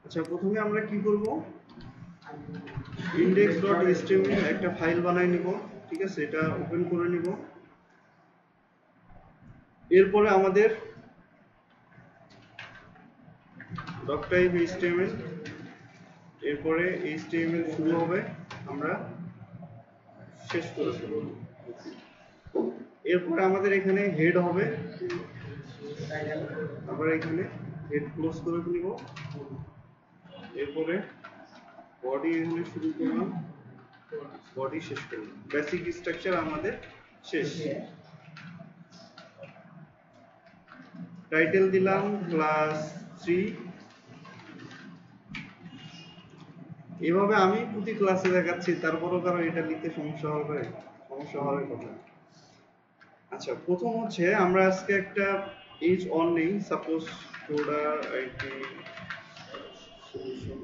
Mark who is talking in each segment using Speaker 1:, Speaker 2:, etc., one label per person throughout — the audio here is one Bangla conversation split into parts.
Speaker 1: আচ্ছা, প্রথমে আমরা কি করব, index.html একটা ফাইল বানাই নিব। ঠিক আছে, এটা ওপেন করে নিব। এরপরে আমাদের doc.html, এরপরে html শুরু হবে, আমরা শেষ করে দেব। এরপরে আমাদের এখানে হেড হবে, আমরা এখানে হেড ক্লোজ করে নিব। এরপরে বডি এখানে শুরু করলাম, বডি শেষ করলাম। বেসিক স্ট্রাকচার আমাদের শেষ। টাইটেল দিলাম ক্লাস 3। এভাবে আমি প্রতি ক্লাসে দেখাচ্ছি, তারপরও কারো এটা লিখতে সমস্যা হওয়ার কথা। আচ্ছা, প্রথম হচ্ছে আমরা আজকে একটা এজ অন নেই, সাপোজ কোডা আইটি সলিউশন।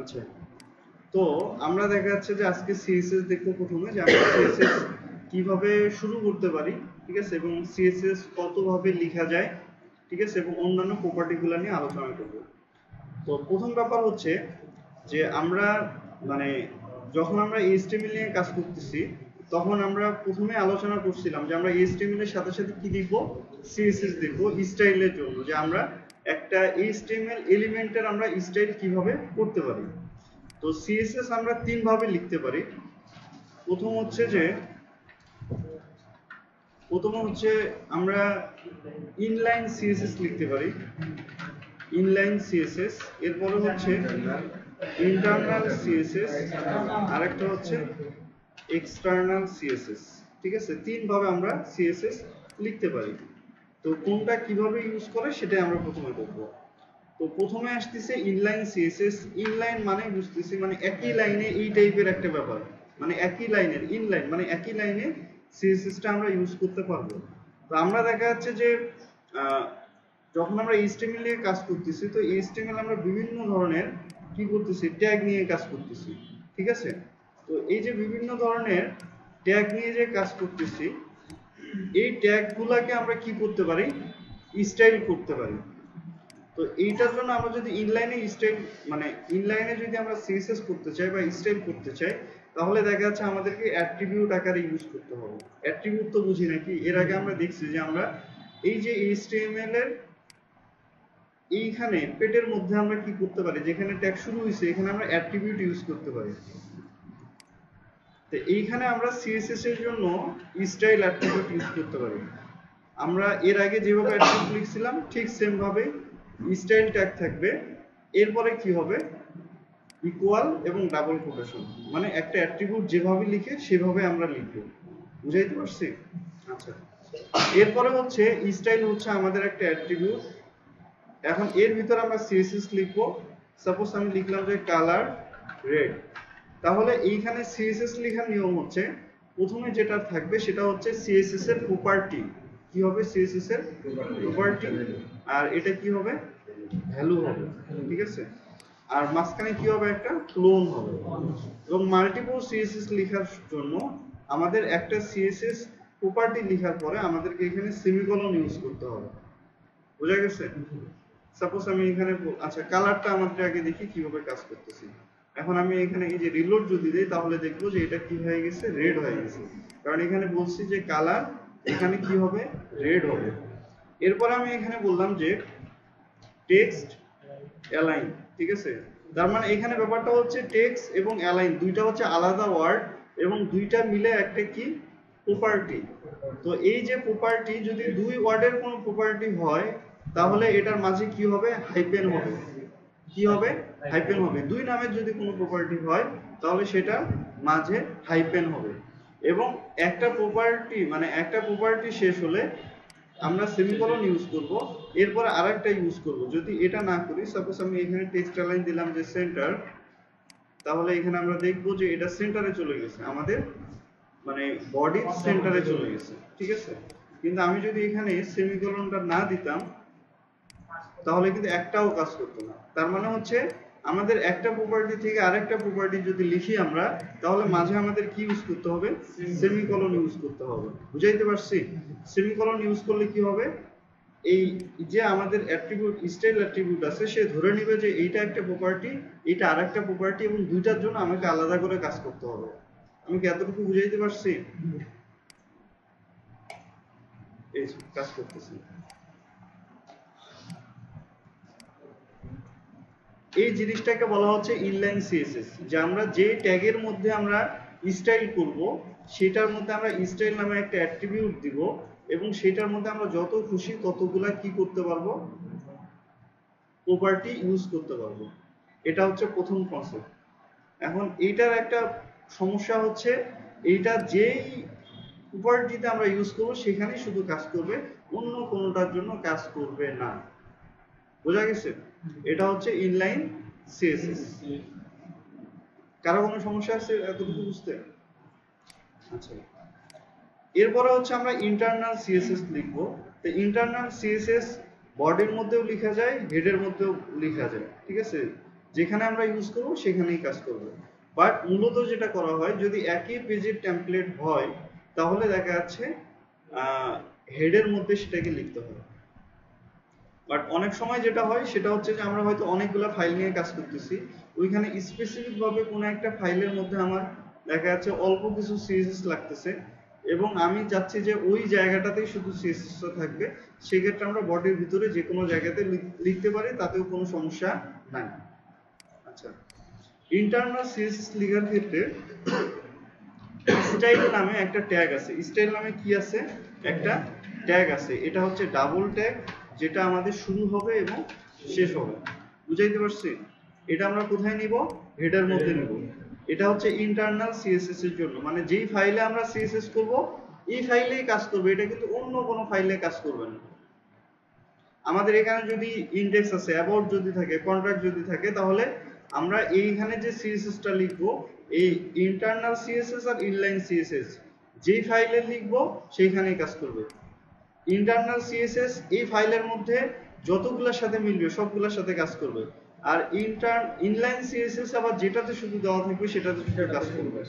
Speaker 1: আচ্ছা, তো আমরা দেখা যাচ্ছে যে আজকে সিএসএস দেখবো প্রথমে, যে আমরা সিএসএস কিভাবে শুরু করতে পারি, ঠিক আছে, এবং সিএসএস কতভাবে লেখা যায়, ঠিক আছে, এবং অন্যান্য প্রপার্টিগুলো নিয়ে আলোচনা করব। তো প্রথম ব্যাপার হচ্ছে যে আমরা মানে যখন আমরা এইচটিএমএল নিয়ে কাজ করতেছি, তখন আমরা প্রথমে আলোচনা করছিলাম যে আমরা এইচটিএমএল এর সাথে সাথে কি দেখব, সিএসএস দেখব স্টাইলের জন্য, যে আমরা একটা এইচটিএমএল এলিমেন্টের আমরা স্টাইল কিভাবে করতে পারি। তো সিএসএস আমরা তিন ভাবে লিখতে পারি। প্রথম হচ্ছে আমরা ইনলাইন সিএসএস লিখতে পারি, ইনলাইন সিএসএস। এরপরে হচ্ছে ইন্টারনাল সিএসএস, আরেকটা হচ্ছে এক্সটার্নাল সিএসএস। ঠিক আছে, তিন ভাবে আমরা সিএসএস লিখতে পারি। তো কোনটা কিভাবে ইউজ করে সেটাই আমরা প্রথমে দেখব। তো প্রথমে আসতেছে ইনলাইন সিএসএস। ইনলাইন মানে বুঝতেছি মানে একই লাইনে এই টাইপের একটা ব্যাপার, মানে একই লাইনের ইনলাইন মানে একই লাইনে সিএসএসটা আমরা ইউজ করতে পারবো। তো আমরা দেখা যাচ্ছে যে যখন আমরা এইচটিএমএল নিয়ে কাজ করতেছি, তো এইচটিএমএল আমরা বিভিন্ন ধরনের কি করতেছি, ট্যাগ নিয়ে কাজ করতেছি। ঠিক আছে, তো এই যে বিভিন্ন ধরনের ট্যাগ নিয়ে যে কাজ করতেছি, এই ট্যাগগুলোকে আমরা কি করতে পারি, স্টাইল করতে পারি। তো এইটার জন্য আমরা যদি ইনলাইনে স্টাইল মানে ইনলাইনে যদি আমরা সিএসএস করতে চাই বা স্টাইল করতে চাই, তাহলে দেখা যাচ্ছে আমাদেরকে অ্যাট্রিবিউট আকারে ইউজ করতে হবে। অ্যাট্রিবিউট তো বুঝি নাকি, এর আগে আমরা দেখছি যে আমরা এই যে এইচটিএমএল এর এইখানে পেটের মধ্যে আমরা কি করতে পারি, যেখানে ট্যাগ শুরু হয়েছে এখানে আমরা অ্যাট্রিবিউট ইউজ করতে পারি। তো এইখানে আমরা সিএসএস এর জন্য স্টাইল অ্যাট্রিবিউট ইউজ করতে পারি। আমরা এর আগে যেভাবে অ্যাট্রিবিউট লিখছিলাম ঠিক সেম ভাবে স্টাইল ট্যাগ থাকবে। এরপরে কি হবে, ইকুয়াল এবং ডাবল কোটেশন, মানে একটা অ্যাট্রিবিউট যেভাবে লিখে সেভাবে আমরা লিখব। বুঝাইতে পারছি? আচ্ছা, এরপরে হচ্ছে স্টাইল হচ্ছে আমাদের একটা অ্যাট্রিবিউট। এখন এর ভিতরে আমরা সিএসএস লিখব। সাপোজ আমি লিখলাম যে কালার রেড, তাহলে এইখানে সিএসএস লেখার নিয়ম হচ্ছে প্রথমে যেটা থাকবে সেটা হচ্ছে সিএসএস এর প্রপার্টি। কি হবে, সিএসএস এর প্রপার্টি, আর এটা কি হবে, ভ্যালু হবে। ঠিক আছে, আর মাঝখানে কি হবে, একটা ক্লোন হবে। এবং মাল্টিপল সিএসএস লেখার জন্য আমাদের একটা সিএসএস প্রপার্টি লেখার পরে আমাদেরকে এখানে সেমিকোলন ইউজ করতে হবে। বুঝা গেছে? সাপোজ আমি এখানে আচ্ছা কালারটা আমাদের আগে দেখি কিভাবে কাজ করতেছি। এখন আমি এখানে এই যে রিলোড যদি দেই তাহলে দেখবো যে এটা কি হয়ে গেছে, রেড হয়ে গেছে, কারণ এখানে বলছি যে কালার, এখানে কি হবে, রেড হবে। এরপর আমি এখানে বললাম যে টেক্সট অ্যালাইন। ঠিক আছে, তার মানে এখানে ব্যাপারটা হচ্ছে টেক্সট এবং অ্যালাইন দুইটা হচ্ছে আলাদা ওয়ার্ড এবং দুইটা মিলে একটা কি প্রপার্টি। তো এই যে প্রপার্টি যদি দুই ওয়ার্ডের কোনো প্রপার্টি হয় তাহলে এটার মাঝে কি হবে, হাইপেন হবে। কি হবে, হাইপেন হবে। দুই নামের যদি কোনো প্রপার্টি হয় তাহলে সেটা মাঝে হাইপেন হবে। এবং একটা প্রপার্টি মানে একটা প্রপার্টি শেষ হলে আমরা সেমিকোলন ইউজ করব, এরপর আরেকটা ইউজ করব। যদি এটা না করি, সাপোজ আমি এখানে টেক্সট লাইন দিলাম যে সেন্টার, তাহলে এখানে আমরা দেখব যে এটা সেন্টারে চলে গেছে আমাদের মানে বডির সেন্টারে চলে গেছে, ঠিক আছে। কিন্তু আমি যদি এখানে সেমিকোলনটা না দিতাম তাহলে কিন্তু একটাও কাজ করতো না। তার মানে হচ্ছে আমাদের একটা প্রপার্টি থেকে আরেকটা প্রপার্টি যদি লিখি আমরা, তাহলে মাঝে আমাদের কি ইউজ করতে হবে? সেমিকোলন ইউজ করতে হবে। বুঝাইতে পারছি? সেমিকোলন ইউজ করলে কি হবে, এই যে আমাদের অ্যাট্রিবিউট স্টাইল অ্যাট্রিবিউট আছে, সে ধরে নেবে যে এইটা একটা প্রপার্টি, এটা আরেকটা প্রপার্টি, এবং দুইটার জন্য আমাকে আলাদা করে কাজ করতে হবে। আমি কি এতটুকু বুঝাইতে পারছি? এই কাজ করতেছি। এই জিনিসটাকে বলা হচ্ছে ইনলাইন সিএসএস, যে আমরা যে ট্যাগের মধ্যে আমরা স্টাইল করব সেটার মধ্যে আমরা স্টাইল নামে একটা অ্যাট্রিবিউট দিব, এবং সেটার মধ্যে আমরা যত খুশি ততগুলা কি করতে পারবো? প্রপার্টি ইউজ করতে পারবো। এটা হচ্ছে প্রথম কনসেপ্ট। এখন এইটার একটা সমস্যা হচ্ছে, এইটা যেই প্রপার্টিতে আমরা ইউজ করবো সেখানেই শুধু কাজ করবে, অন্য কোনোটার জন্য কাজ করবে না। বোঝা গেছে? এটা হচ্ছে ইনলাইন সিএসএস। কারো কোনো সমস্যা আছে এতটুকু বুঝতে? আচ্ছা, এরপরে হচ্ছে আমরা ইন্টারনাল সিএসএস লিখবো। তো ইন্টারনাল সিএসএস বডির মধ্যেও লেখা যায়, হেডের মধ্যেও লেখা যায়, ঠিক আছে। যেখানে আমরা ইউজ করবো সেখানেই কাজ করবে। বাট মূলত যেটা করা হয়, যদি একই পেজের টেমপ্লেট হয় তাহলে দেখা যাচ্ছে হেডের মধ্যে সেটাকে লিখতে হয়। বাট অনেক সময় যেটা হয় সেটা হচ্ছে যে আমরা হয়তো অনেকগুলো ফাইল নিয়ে কাজ করতেছি, ওইখানে স্পেসিফিক ভাবে কোনো একটা ফাইলের মধ্যে আমার দেখা যাচ্ছে অল্প কিছু সিএসএস লাগতেছে, এবং আমি চাচ্ছি যে ওই জায়গাটাতেই শুধু সিএসএস থাকবে, সেক্ষেত্রে আমরা বডির ভিতরে যে কোনো জায়গাতে লিখতে পারি, তাতেও কোনো সমস্যা নাই। আচ্ছা, ইন্টারনাল সিএসএস লেখার ক্ষেত্রে স্টাইল নামে একটা ট্যাগ আছে। স্টাইল নামে কি আছে? একটা ট্যাগ আছে। এটা হচ্ছে ডাবল ট্যাগ, যেটা আমাদের শুরু হবে এবং শেষ হবে। বুঝাইতে পারছি? এটা আমরা কোথায় নিব? হেডার মধ্যে নিব। এটা হচ্ছে ইন্টারনাল সিএসএস এর জন্য, মানে যেই ফাইলে আমরা সিএসএস করব এই ফাইলেই কাজ করবে, এটা কিন্তু অন্য কোনো ফাইলে কাজ করবে না। আমাদের এখানে যদি ইন্ডেক্স আছে, অ্যাবাউট যদি থাকে, কন্ট্রাক্ট যদি থাকে, তাহলে আমরা এইখানে যে সিএসএসটা লিখব, এই ইন্টারনাল সিএসএস আর ইনলাইন সিএসএস যেই ফাইলে লিখব সেইখানেই কাজ করবে। ইন্টারনাল সিএসএস এই ফাইলের মধ্যে যতগুলোর সাথে মিলবে সবগুলোর সাথে কাজ করবে, আর ইনলাইন সিএসএস আবার যেটাতে শুধু দেওয়া থাকবে সেটাতে শুধু কাজ করবে।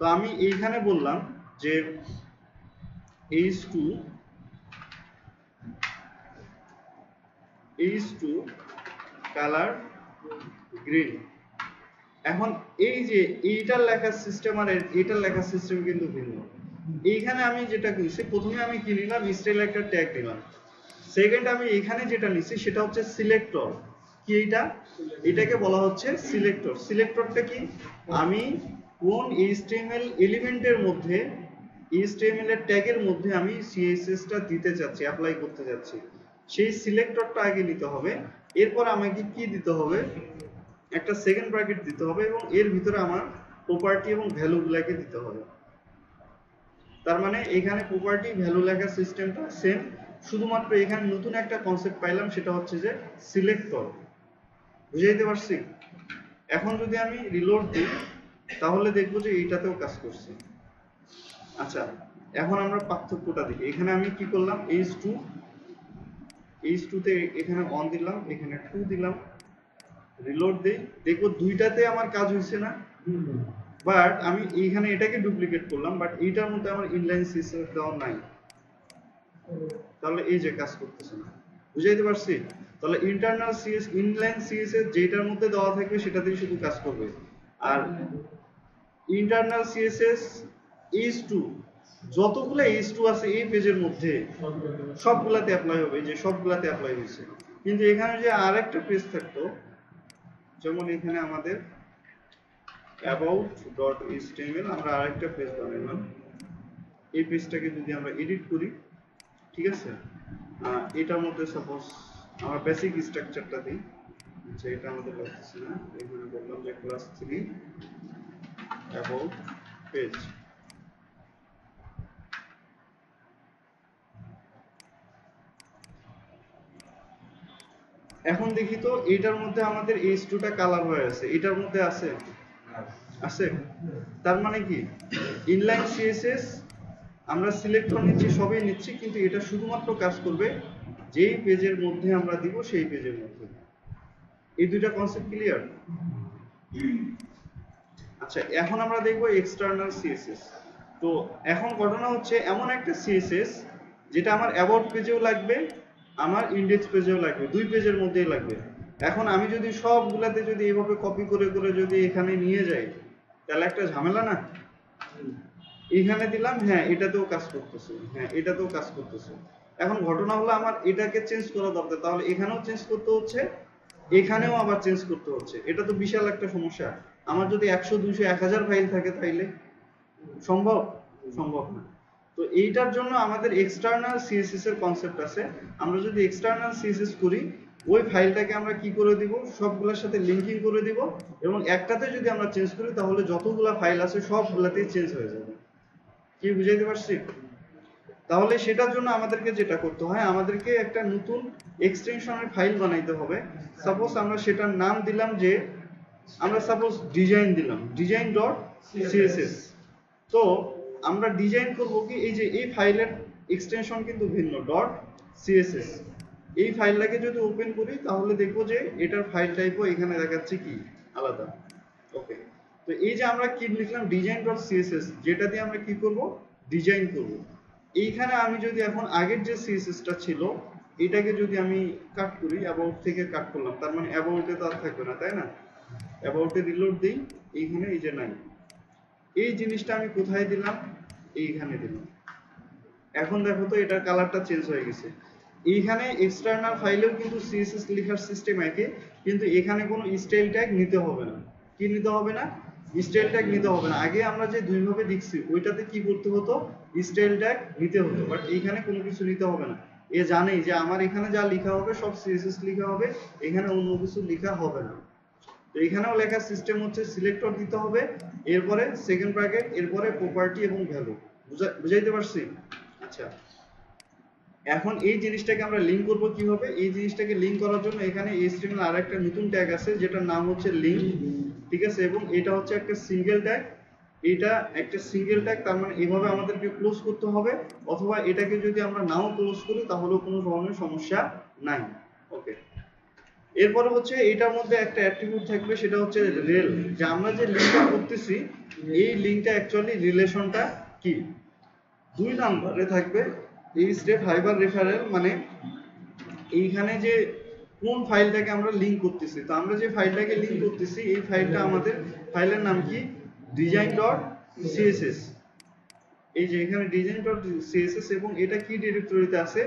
Speaker 1: তো আমি এইখানে বললাম যে h2 কালার গ্রিন। এখন এই যে এইটার লেখার সিস্টেম আর এইটার লেখার সিস্টেম কিন্তু ভিন্ন। এইখানে আমি যেটা করছি, প্রথমে আমি কি নিলাম? স্টাইল একটা ট্যাগ নিলাম। সেকেন্ড আমি এখানে যেটা নিছি সেটা হচ্ছে সিলেক্টর। কি এইটা? এটাকে বলা হচ্ছে সিলেক্টর। সিলেক্টরটা কি? আমি কোন HTML এলিমেন্টের মধ্যে, HTML এর ট্যাগের মধ্যে আমি CSS টা দিতে চাচ্ছি, অ্যাপ্লাই করতে যাচ্ছি, সেই সিলেক্টরটা আগে নিতে হবে। এরপর আমাকে কি দিতে হবে? একটা সেকেন্ড ব্র্যাকেট দিতে হবে, এবং এর ভিতরে আমার প্রপার্টি এবং ভ্যালু গুলাকে দিতে হবে। তার মানে এখানে প্রপার্টি ভ্যালু লেখার সিস্টেমটা সেম, শুধুমাত্র এখানে নতুন একটা কনসেপ্ট পাইলাম, সেটা হচ্ছে যে সিলেক্টর। বুঝাইতে পারছি? এখন যদি আমি রিলোড দিই তাহলে দেখবো যে এইটাতেও কাজ করছে। আচ্ছা, এখন আমরা পার্থক্যটা দেখি। এখানে আমি কি করলাম? h2 তে এখানে 1 দিলাম, এখানে 2 দিলাম, রিলোড দেই, দেখবো দুইটাতে আমার কাজ হয়েছে না? বাট আমি এইখানে এটাকে ডুপ্লিকেট করলাম, বাট এইটার মধ্যে আমার ইনলাইন সিএসএস দেওয়া নাই, তাহলে এই যে কাজ করতেছে না। বুঝাইতে পারছি? তাহলে ইন্টারনাল সিএস ইনলাইন সিএসএস যেটার মধ্যে দেওয়া থাকবে সেটাতেই শুধু কাজ করবে, আর ইন্টারনাল সিএসএস h2 যতগুলো h2 আছে এই পেজের মধ্যে সবগুলাতে অ্যাপ্লাই হবে, যে সবগুলাতে অ্যাপ্লাই হয়েছে। কিন্তু এখানে যে আরেকটা পেজ থাকতো, যেমন এখানে আমাদের about.html, আমরা আরেকটা পেজ বানালাম। এই পেজটাকে যদি আমরা এডিট করি, ঠিক আছে, এটার মধ্যে সাপোজ আমরা বেসিক স্ট্রাকচারটা দিই, যে এটা আমাদের লাগতেছে না, এখানে বললাম যে ক্লাস 3 about পেজ। এখন দেখি তো এটার মধ্যে আমাদের h2 টা কালার হয়ে আছে, এটার মধ্যে আছে? আছে? তার মানে কি ইনলাইন সিএসএস আমরা সিলেক্ট করে নিচ্ছি, সবই নিচ্ছি, কিন্তু এটা শুধুমাত্র কাজ করবে যেই পেজের মধ্যে আমরা দিব সেই পেজের মধ্যে। এই দুইটা কনসেপ্ট ক্লিয়ার? আচ্ছা, এখন আমরা দেখব এক্সটার্নাল সিএসএস। তো এখন ঘটনা হচ্ছে এমন একটা সিএসএস যেটা আমার অ্যাবাউট পেজেও লাগবে, আমার ইন্ডেক্স পেজেও লাগবে, দুই পেজের মধ্যেই লাগবে। এখন আমি যদি সবগুলাতে যদি এইভাবে কপি করে করে যদি এখানে নিয়ে যাই, তাহলে একটা ঝামেলা না? এখানে দিলাম, হ্যাঁ এটাতেও কাজ করতেছে, হ্যাঁ এটাতেও কাজ করতেছে। এখন ঘটনা হলো আমার এটাকে চেঞ্জ করা দরকার, তাহলে এখানেও চেঞ্জ করতে হচ্ছে, এখানেও আবার চেঞ্জ করতে হচ্ছে। এটা তো বিশাল একটা সমস্যা। আমার যদি 100 200 1000 ফাইল থাকে তাইলে সম্ভব? সম্ভব না। তো এইটার জন্য আমাদের এক্সটার্নাল সিএসএস এর কনসেপ্ট আছে। আমরা যদি এক্সটার্নাল সিএসএস করি, ওই ফাইলটাকে আমরা কি করে দিব, সবগুলোর সাথে লিংকিং করে দিব, এবং একটাতে যদি আমরা চেঞ্জ করি তাহলে যতগুলা ফাইল আছে সবগুলাতেই চেঞ্জ হয়ে যাবে। কি বুঝাইতে পারছি? তাহলে সেটার জন্য আমাদেরকে যেটা করতে হয়, আমাদেরকে একটা নতুন এক্সটেনশনের ফাইল বানাইতে হবে। সাপোজ আমরা সেটার নাম দিলাম যে, আমরা সাপোজ ডিজাইন দিলাম, design.css। তো আমরা ডিজাইন করব কি, এই যে এই ফাইলের এক্সটেনশন কিন্তু ভিন্ন, .css। এই ফাইলটাকে যদি ওপেন করি তাহলে দেখবো যে এটার ফাইল টাইপও এখানে দেখাচ্ছে কি আলাদা। ওকে, তো এই যে আমরা কি লিখলাম design.css, যেটা দিয়ে আমরা কি করব, ডিজাইন করব। এইখানে আমি যদি এখন আগের যে সিএসএসটা ছিল এটাকে যদি আমি কাট করি, অ্যাবাউট থেকে কাট করলাম, তার মানে অ্যাবাউটে তো আর থাকবে না, তাই না? অ্যাবাউটে রিলোড দেই, এইখানে এই যে নাই, এই জিনিসটা আমি কোথায় দিলাম, এইখানে দিলাম। এখন দেখো তো এটার কালারটা চেঞ্জ হয়ে গেছে। এইখানে এক্সটার্নাল ফাইলেও কিন্তু সিএসএস লেখার সিস্টেম একই, কিন্তু এখানে কোনো স্টাইল ট্যাগ নিতে হবে না। কি নিতে হবে না? স্টাইল ট্যাগ নিতে হবে না। আগে আমরা যে দুইভাবে লিখছি ওইটাতে কি করতে হতো, স্টাইল ট্যাগ নিতে হতো, বাট এইখানে কোনো কিছু নিতে হবে না। এ জানেই যে আমার এখানে যা লেখা হবে সব সিএসএস লেখা হবে, এখানে অন্য কিছু লেখা হবে না। তো এখানেও লেখার সিস্টেম হচ্ছে সিলেক্টর দিতে হবে, এরপরে সেকেন্ড ব্র্যাকেট, এরপরে প্রপার্টি এবং ভ্যালু। বুঝাইতে পারছি? আচ্ছা, এখন এই জিনিসটাকে আমরা লিংক করব কিভাবে? এই জিনিসটাকে লিংক করার জন্য এখানে HTML আর একটা নতুন ট্যাগ আছে যেটার নাম হচ্ছে লিংক, ঠিক আছে? এবং এটা হচ্ছে একটা সিঙ্গেল ট্যাগ, এটা একটা সিঙ্গেল ট্যাগ, তার মানে এইভাবে আমাদেরকে ক্লোজ করতে হবে, অথবা এটাকে যদি আমরা নাও ক্লোজ করি তাহলেও কোনো ধরনের সমস্যা নাই। ওকে, এরপরে হচ্ছে এটার মধ্যে একটা অ্যাট্রিবিউট থাকবে, সেটা হচ্ছে রেল, যে আমরা যে লিংকটা করতেছি এই লিংকটা অ্যাকচুয়ালি রিলেশনটা কি। 2 নম্বরে থাকবে এই স্টেপ হাইপার রেফারেল, মানে এইখানে যে কোন ফাইলটাকে আমরা লিংক করতেছি। তো আমরা যে ফাইলটাকে লিংক করতেছি এই ফাইলটা আমাদের ফাইলের নাম কি, design.css। এই যে এখানে design.css, এবং এটা কি ডিরেক্টরিতে আছে,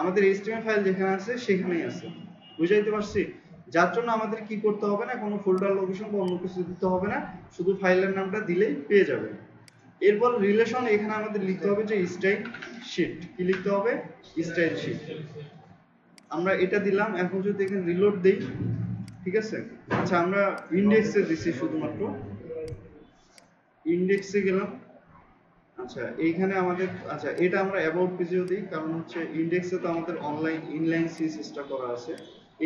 Speaker 1: আমাদের HTML ফাইল যেখানে আছে সেখানেই আছে। বুঝাইতে পারছি? যার জন্য আমাদের কি করতে হবে না, কোনো ফোল্ডার লোকেশন বা অন্য কিছু দিতে হবে না, শুধু ফাইলের নামটা দিলেই পেয়ে যাবে। এরপর রিলেশন, এখানে আমাদের লিখতে হবে যে স্টাইল শিট। কি লিখতে হবে? Style sheet. আমরা এটা দিলাম। এখন যদি এখানে রিলোড দেই, ঠিক আছে? আচ্ছা, আমরা ইনডেক্সে দিছি, শুধুমাত্র ইনডেক্সে গেলাম। আচ্ছা, এইখানে আমাদের, আচ্ছা এটা আমরা অ্যাবাউট পেজেও দিই, কারণ হচ্ছে ইনডেক্সে তো আমাদের অনলাইন ইনলাইন সিএসএসটা করা আছে,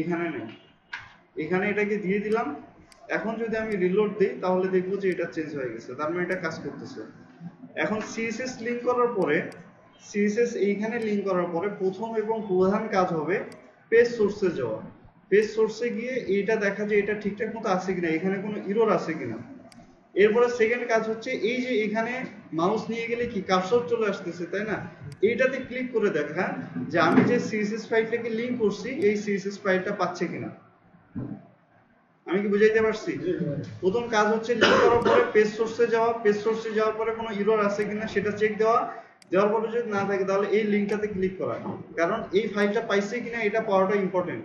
Speaker 1: এখানে নেই। এখানে এটাকে দিয়ে দিলাম। এখন যদি আমি রিলোড দিই তাহলে দেখবো যে এটা চেঞ্জ হয়ে গেছে, তার মানে এটা কাজ করতেছে। এখন সিএসএস লিংক করার পরে, সিএসএস এইখানে লিংক করার পরে প্রথম এবং প্রধান কাজ হবে পেজ সোর্সে যাওয়া। পেজ সোর্সে গিয়ে এইটা দেখা যে এটা ঠিকঠাক মতো আছে কিনা, এখানে কোনো এরর আছে কিনা। এরপরে সেকেন্ড কাজ হচ্ছে এই যে এখানে মাউস নিয়ে গেলে কি কার্সর চলে আসতেছে, তাই না? এইটাতে ক্লিক করে দেখা যে আমি যে সিএসএস ফাইলটাকে লিংক করছি এই সিএসএস ফাইলটা পাচ্ছে কিনা। আমি কি বুঝাইতে পারছি? প্রথম কাজ হচ্ছে লিংক করার পরে পেজ সোর্সে যাওয়া, পেজ সোর্সে যাওয়ার পরে কোনো এরর আছে কিনা সেটা চেক দেওয়া, দেওয়ার পরে যদি না থাকে তাহলে এই লিংকটাতে ক্লিক করা, কারণ এই ফাইলটা পাইছে কিনা এটা পাওয়াটা ইম্পর্টেন্ট।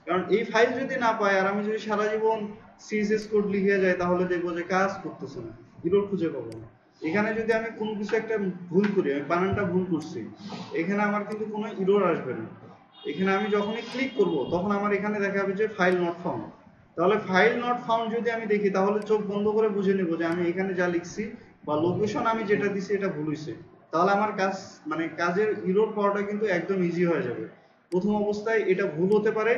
Speaker 1: কারণ এই ফাইল যদি না পাই আর আমি যদি সারা জীবন সিএসএস কোড লিখে যাই তাহলে দেখবো যে কাজ করতেছে না, এরর খুঁজে পাবো না। এখানে যদি আমি কোনো কিছু একটা ভুল করি, আমি বানানটা ভুল করছি, এখানে আমার কিন্তু কোনো এরর আসবে না। এখানে আমি যখনই ক্লিক করব তখন আমার এখানে দেখাবে যে ফাইল নট ফাউন্ড। তাহলে ফাইল নট ফাউন্ড যদি আমি দেখি তাহলে চোখ বন্ধ করে বুঝে নেব যে আমি এখানে যা লিখছি বা লোকেশন আমি যেটা দিছি এটা ভুল হয়েছে। তাহলে আমার কাজ, মানে কাজের এরর পাওয়াটা কিন্তু একদম ইজি হয়ে যাবে। প্রথম অবস্থায় এটা ভুল হতে পারে,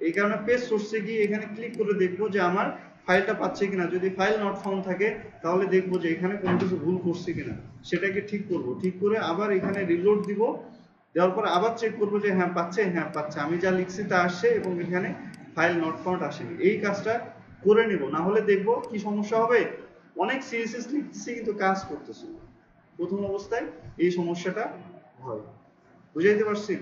Speaker 1: এই কারণে পেজ সোর্সে গিয়ে এখানে ক্লিক করে দেখবো যে আমার ফাইলটা পাচ্ছে কিনা। যদি ফাইল নট ফাউন্ড থাকে তাহলে দেখবো যে এখানে কোনো কিছু ভুল করছে কিনা, সেটাকে ঠিক করব। ঠিক করে আবার এখানে রিলোড দিব, দেওয়ার পর আবার চেক করবো যে হ্যাঁ পাচ্ছে, হ্যাঁ পাচ্ছে, আমি যা লিখছি তা আসছে এবং এখানে ফাইল নট ফাউন্ড আসেনি। এই কাজটা করে নিব, না হলে দেখবো কি সমস্যা হবে, অনেক সিএসএস লিখতেছি কিন্তু কাজ করতেছে না। প্রথম অবস্থায় এই সমস্যাটা হয়, বুঝাইতে পারছি?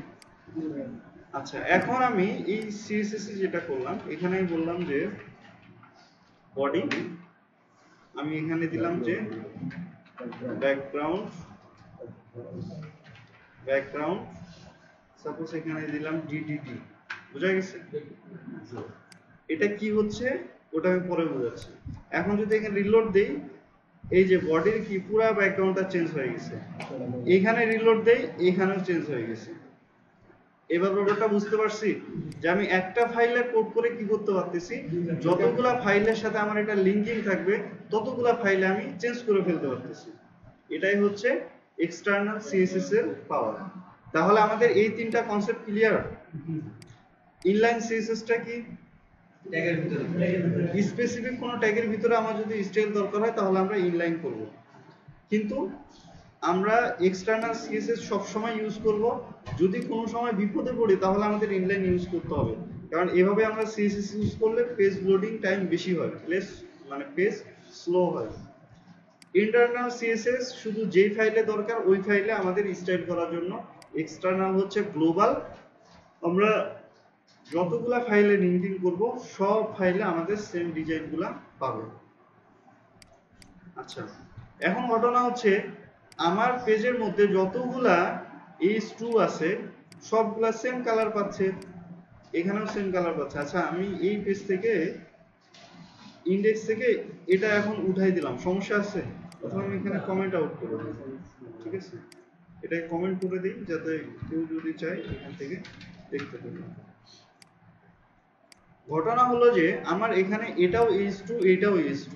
Speaker 1: আচ্ছা, এখন আমি এই সিএসএস যেটা করলাম, এখানে বললাম যে বডি, আমি এখানে দিলাম যে ব্যাকগ্রাউন্ড, সাপোজ এখানে দিলাম ডিডিটি, বুঝা গেছে? এটা কি হচ্ছে ওটা আমি পরে বোঝাচ্ছি। এখন যদি এখানে রিলোড দেই, এই যে বডির কি পুরো ব্যাকগ্রাউন্ডটা চেঞ্জ হয়ে গেছে, এখানে রিলোড দেই, এখানেও চেঞ্জ হয়ে গেছে। এবার ব্যাপারটা বুঝতে পারছি যে আমি একটা ফাইলে কোড করে কি করতে পারতেছি, যতগুলা ফাইলের সাথে আমার এটা লিঙ্কিং থাকবে ততগুলা ফাইলে আমি চেঞ্জ করে ফেলতে পারতেছি। এটাই হচ্ছে এক্সটার্নাল সিএসএস এর পাওয়ার। তাহলে আমাদের এই তিনটা কনসেপ্ট ক্লিয়ার। ইনলাইন সিএসএসটা কি? ট্যাগের ভিতরে, স্পেসিফিক কোনো ট্যাগের ভিতরে আমার যদি স্টাইল দরকার হয় তাহলে আমরা ইনলাইন করব, কিন্তু আমরা এক্সটার্নাল সিএসএস সব সময় ইউজ করব। যদি কোনো সময় বিপদে পড়ি তাহলে আমাদের ইনলাইন ইউজ করতে হবে, কারণ এভাবে আমরা সিএসএস ইউজ করলে পেজ লোডিং টাইম বেশি হয়, পেজ স্লো হয়। ইন্টারনাল সিএসএস শুধু যেই ফাইলে দরকার ওই ফাইলে আমাদের স্টাইল করার জন্য। এক্সটার্নাল হচ্ছে গ্লোবাল, আমরা যতগুলা ফাইলে লিঙ্কিং করব সব ফাইলে আমাদের সেম ডিজাইনগুলা পাবো। আচ্ছা, এখন ঘটনা হচ্ছে আমার পেজের মধ্যে যতগুলা H2 আছে সবগুলা সেম কালার পাচ্ছে, এখানেও সেম কালার পাচ্ছে। আচ্ছা, আমি এই পেজ থেকে ইন্ডেক্স থেকে এটা এখন উঠাই দিলাম, সমস্যা আছে? অথবা আমি এখানে কমেন্ট আউট করে দিই, ঠিক আছে? এটাকে কমেন্ট করে দিই যাতে কেউ যদি চায় এখান থেকে দেখতে পারে। ঘটনা হলো যে আমার এখানে এটাও H2, এটাও H2,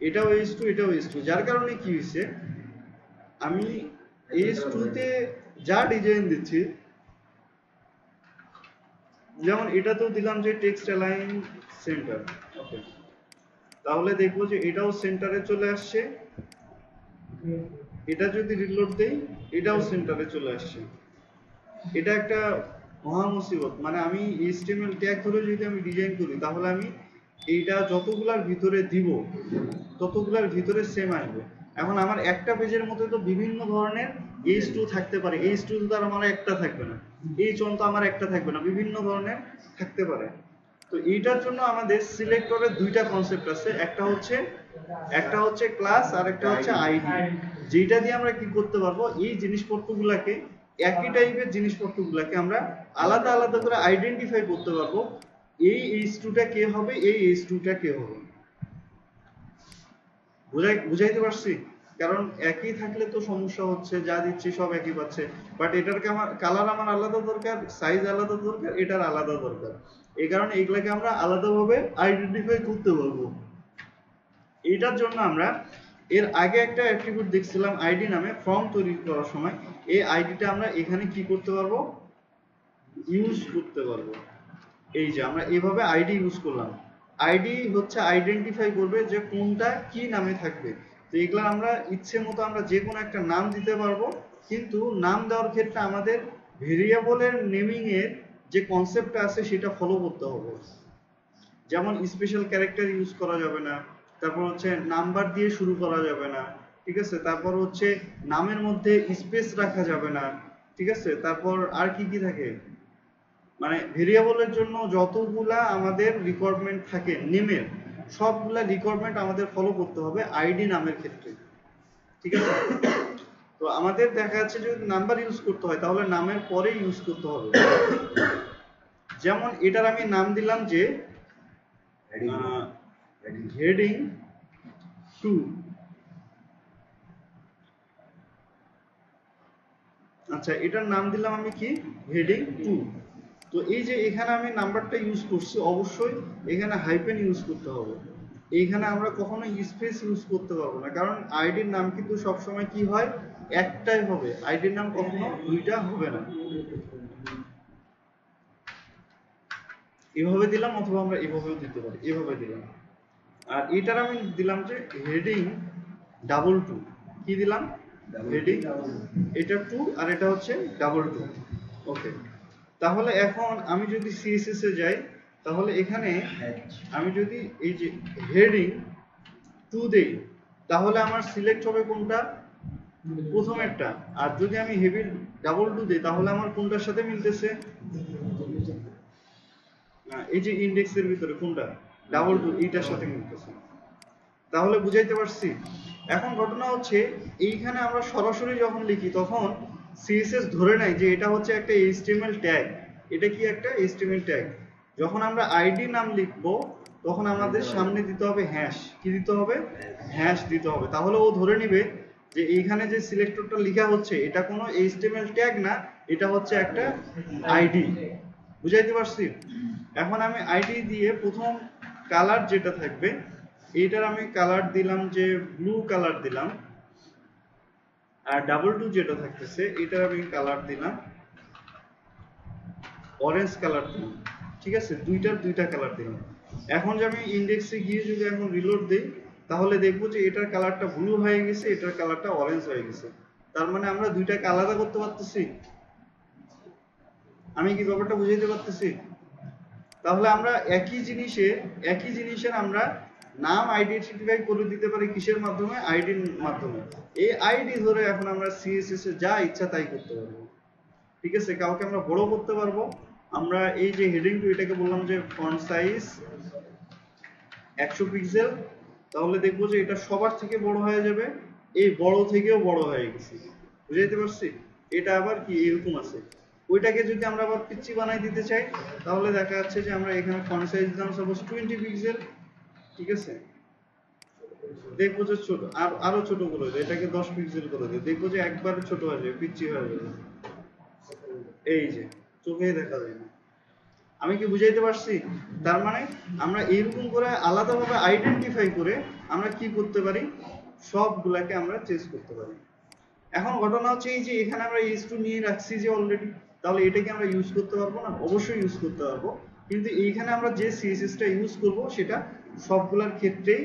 Speaker 1: এটাও H2, এটাও H2, যার কারণে কি হয়েছে, আমি H2 তে যা ডিজাইন দিচ্ছি, যেমন এটাতেও দিলাম যে টেক্সট অ্যালাইন সেন্টার, ওকে, তাহলে দেখবো যে এটাও সেন্টারে চলে আসছে। এটা যদি রিলোড দেই এটাও সেন্টারে চলে আসছে। এটা একটা মহা মুসিবত। মানে আমি HTML ট্যাগ ধরে যদি আমি ডিজাইন করি তাহলে আমি এইটা যতগুলার ভিতরে দিব ততগুলার ভিতরে সেম আসবে। এখন আমার একটা পেজের মধ্যে তো বিভিন্ন ধরনের H2 থাকতে পারে, H2 তো আর আমার একটা থাকবে না, H1 তো আমার একটা থাকবে না, বিভিন্ন ধরনের থাকতে পারে। তো এইটার জন্য আমাদের সিলেক্টরের দুইটা কনসেপ্ট আছে, একটা হচ্ছে ক্লাস আর একটা হচ্ছে আইডি, যেটা দিয়ে আমরা কি করতে পারবো, এই জিনিসপত্রগুলোকে, একই টাইপের জিনিসপত্রগুলোকে আমরা আলাদা আলাদা করে আইডেন্টিফাই করতে পারবো। এই H2 টা কে হবে, এই H2 টা কে হবে। বুঝাইতে পারছি? কারণ একই থাকলে তো সমস্যা হচ্ছে, যা দিচ্ছি সব একই পাচ্ছে, বাট এটার কালার আমার আলাদা দরকার, সাইজ আলাদা দরকার, এটার আলাদা দরকার। এই কারণে এগুলাকে আমরা আলাদাভাবে আইডেন্টিফাই করতে পারবো। এটার জন্য আমরা এর আগে একটা অ্যাট্রিবিউট দেখছিলাম আইডি নামে, ফর্ম তৈরি করার সময় এই আইডিটা আমরা এখানে কি করতে পারবো, ইউজ করতে পারবো। এই যে আমরা এভাবে আইডি ইউজ করলাম, আইডি হচ্ছে আইডেন্টিফাই করবে যে কোনটা কি নামে থাকবে। তো এগুলা আমরা ইচ্ছে মতো আমরা যে কোনো একটা নাম দিতে পারবো, কিন্তু নাম দেওয়ার ক্ষেত্রে আমাদের ভেরিয়েবলের নেমিং এর যে কনসেপ্টটা আছে সেটা ফলো করতে হবে। যেমন স্পেশাল ক্যারেক্টার ইউজ করা যাবে না, তারপর হচ্ছে নাম্বার দিয়ে শুরু করা যাবে না, ঠিক আছে? তারপর হচ্ছে নামের মধ্যে স্পেস রাখা যাবে না, ঠিক আছে? তারপর আর কি কি থাকে, মানে ভেরিয়েবলের জন্য যতগুলা আমাদের রিকোয়ারমেন্ট থাকে নেমের, সবগুলা রিকোয়ারমেন্ট আমাদের ফলো করতে হবে আইডি নামের ক্ষেত্রে, ঠিক আছে? তো আমাদের দেখা যাচ্ছে যদি নাম্বার ইউজ করতে হয় তাহলে নামের পরে ইউজ করতে হবে। যেমন এটার আমি নাম দিলাম যে হেডিং 2, আচ্ছা এটার নাম দিলাম আমি কি, হেডিং 2। তো এই যে এখানে আমি নাম্বারটা ইউজ করছি, অবশ্যই এখানে হাইফেন ইউজ করতে হবে। এইখানে আমরা কখনো স্পেস ইউজ করতে পারবো না, কারণ আইডির নাম কিন্তু সবসময় কি হয়, একটাই হবে, আইডির নাম কখনো দুইটা হবে না। এভাবে দিলাম, অথবা আমরা এভাবেও দিতে পারি, এভাবে দিলাম। আর এটার আমি দিলাম যে হেডিং ডাবল টু। কি দিলাম? হেডিং, এটা 2 আর এটা হচ্ছে ডাবল টু। ওকে, তাহলে এখন আমি যদি সিএসএস এ যাই, তাহলে এখানে আমি যদি এই যে হেডিং 2 দেই, তাহলে আমার সিলেক্ট হবে কোনটা? প্রথমেরটা। আর যদি আমি হেভি ডাবল টু দিই, তাহলে আমার কোনটার সাথে মিলতেছে? এই যে ইন্ডেক্সের ভিতরে কোনটা ডাবল টু, এইটার সাথে মিলতেছে। তাহলে বুঝাইতে পারছি? এখন ঘটনা হচ্ছে এইখানে আমরা সরাসরি যখন লিখি তখন সিএসএস ধরে নেয় যে এটা হচ্ছে একটা এইচটিএমএল ট্যাগ। এটা কি একটা এইচটিএমএল ট্যাগ। যখন আমরা আইডি নাম লিখব তখন আমাদের সামনে দিতে হবে হ্যাশ। কি দিতে হবে? হ্যাশ দিতে হবে। তাহলে ও ধরে নিবে যে এইখানে যে সিলেক্টরটা লেখা হচ্ছে এটা কোনো এইচটিএমএল ট্যাগ না, এটা হচ্ছে একটা আইডি। বুঝাইতে পারছি? এখন আমি আইডি দিয়ে প্রথম কালার যেটা থাকবে এইটার আমি কালার দিলাম যে ব্লু কালার দিলাম, আর ডাবল টু যেটা থাকতেছে এটার আমি কালার দিলাম অরেঞ্জ কালার দিলাম। ঠিক আছে, দুইটার দুইটা কালার দিলাম। এখন যে আমি ইন্ডেক্সে গিয়ে যদি এখন রিলোড দিই, তাহলে দেখবো যে এটার কালারটা ব্লু হয়ে গেছে, এটার কালারটা অরেঞ্জ হয়ে গেছে। তার মানে আমরা দুইটাকে আলাদা করতে পারতেছি। আমি কি ব্যাপারটা বুঝাইতে পারতেছি? তাহলে আমরা একই জিনিসের আমরা নাম আইডেন্টিফাই করে দিতে পারি কিসের মাধ্যমে? আইডির মাধ্যমে। এই আইডি ধরে এখন আমরা সিএসএস এ যা ইচ্ছা তাই করতে পারবো। ঠিক আছে, কাউকে আমরা বড় করতে পারবো। আমরা এই যে হেডিং টু, এটাকে বললাম যে ফন্ট সাইজ 100 পিক্সেল, তাহলে দেখবো যে এটা সবার থেকে বড় হয়ে যাবে, এই বড় থেকেও বড় হয়ে গেছে। বুঝাইতে পারছি? এটা আবার কি এরকম আছে। ওইটাকে যদি আমরা আবার পিচ্চি বানাই দিতে চাই, তাহলে দেখা যাচ্ছে যে আমরা এখানে ফন্ট সাইজ দিলাম সাপোজ 20 পিক্সেল। ঠিক আছে, দেখবো যে ছোট, আরো ছোট করে দেয়, এটাকে 10 পিক্সেল করে দেয়, দেখবো যে একবারে ছোট হয়ে যাবে, পিচ্চি হয়ে যাবে। এই যে চোখে দেখা যায় না। আমি কি বুঝাইতে পারছি? তার মানে আমরা এইরকম করে আলাদাভাবে আইডেন্টিফাই করে আমরা কি করতে পারি? সবগুলাকে আমরা চেঞ্জ করতে পারি। এখন ঘটনা হচ্ছে এই যে এখানে আমরা এইচ2 নিয়ে রাখছি যে অলরেডি, তাহলে এটাকে আমরা ইউজ করতে পারবো না? অবশ্যই ইউজ করতে পারবো, কিন্তু এইখানে আমরা যে সিএসএসটা ইউজ করব সেটা সবগুলোর ক্ষেত্রেই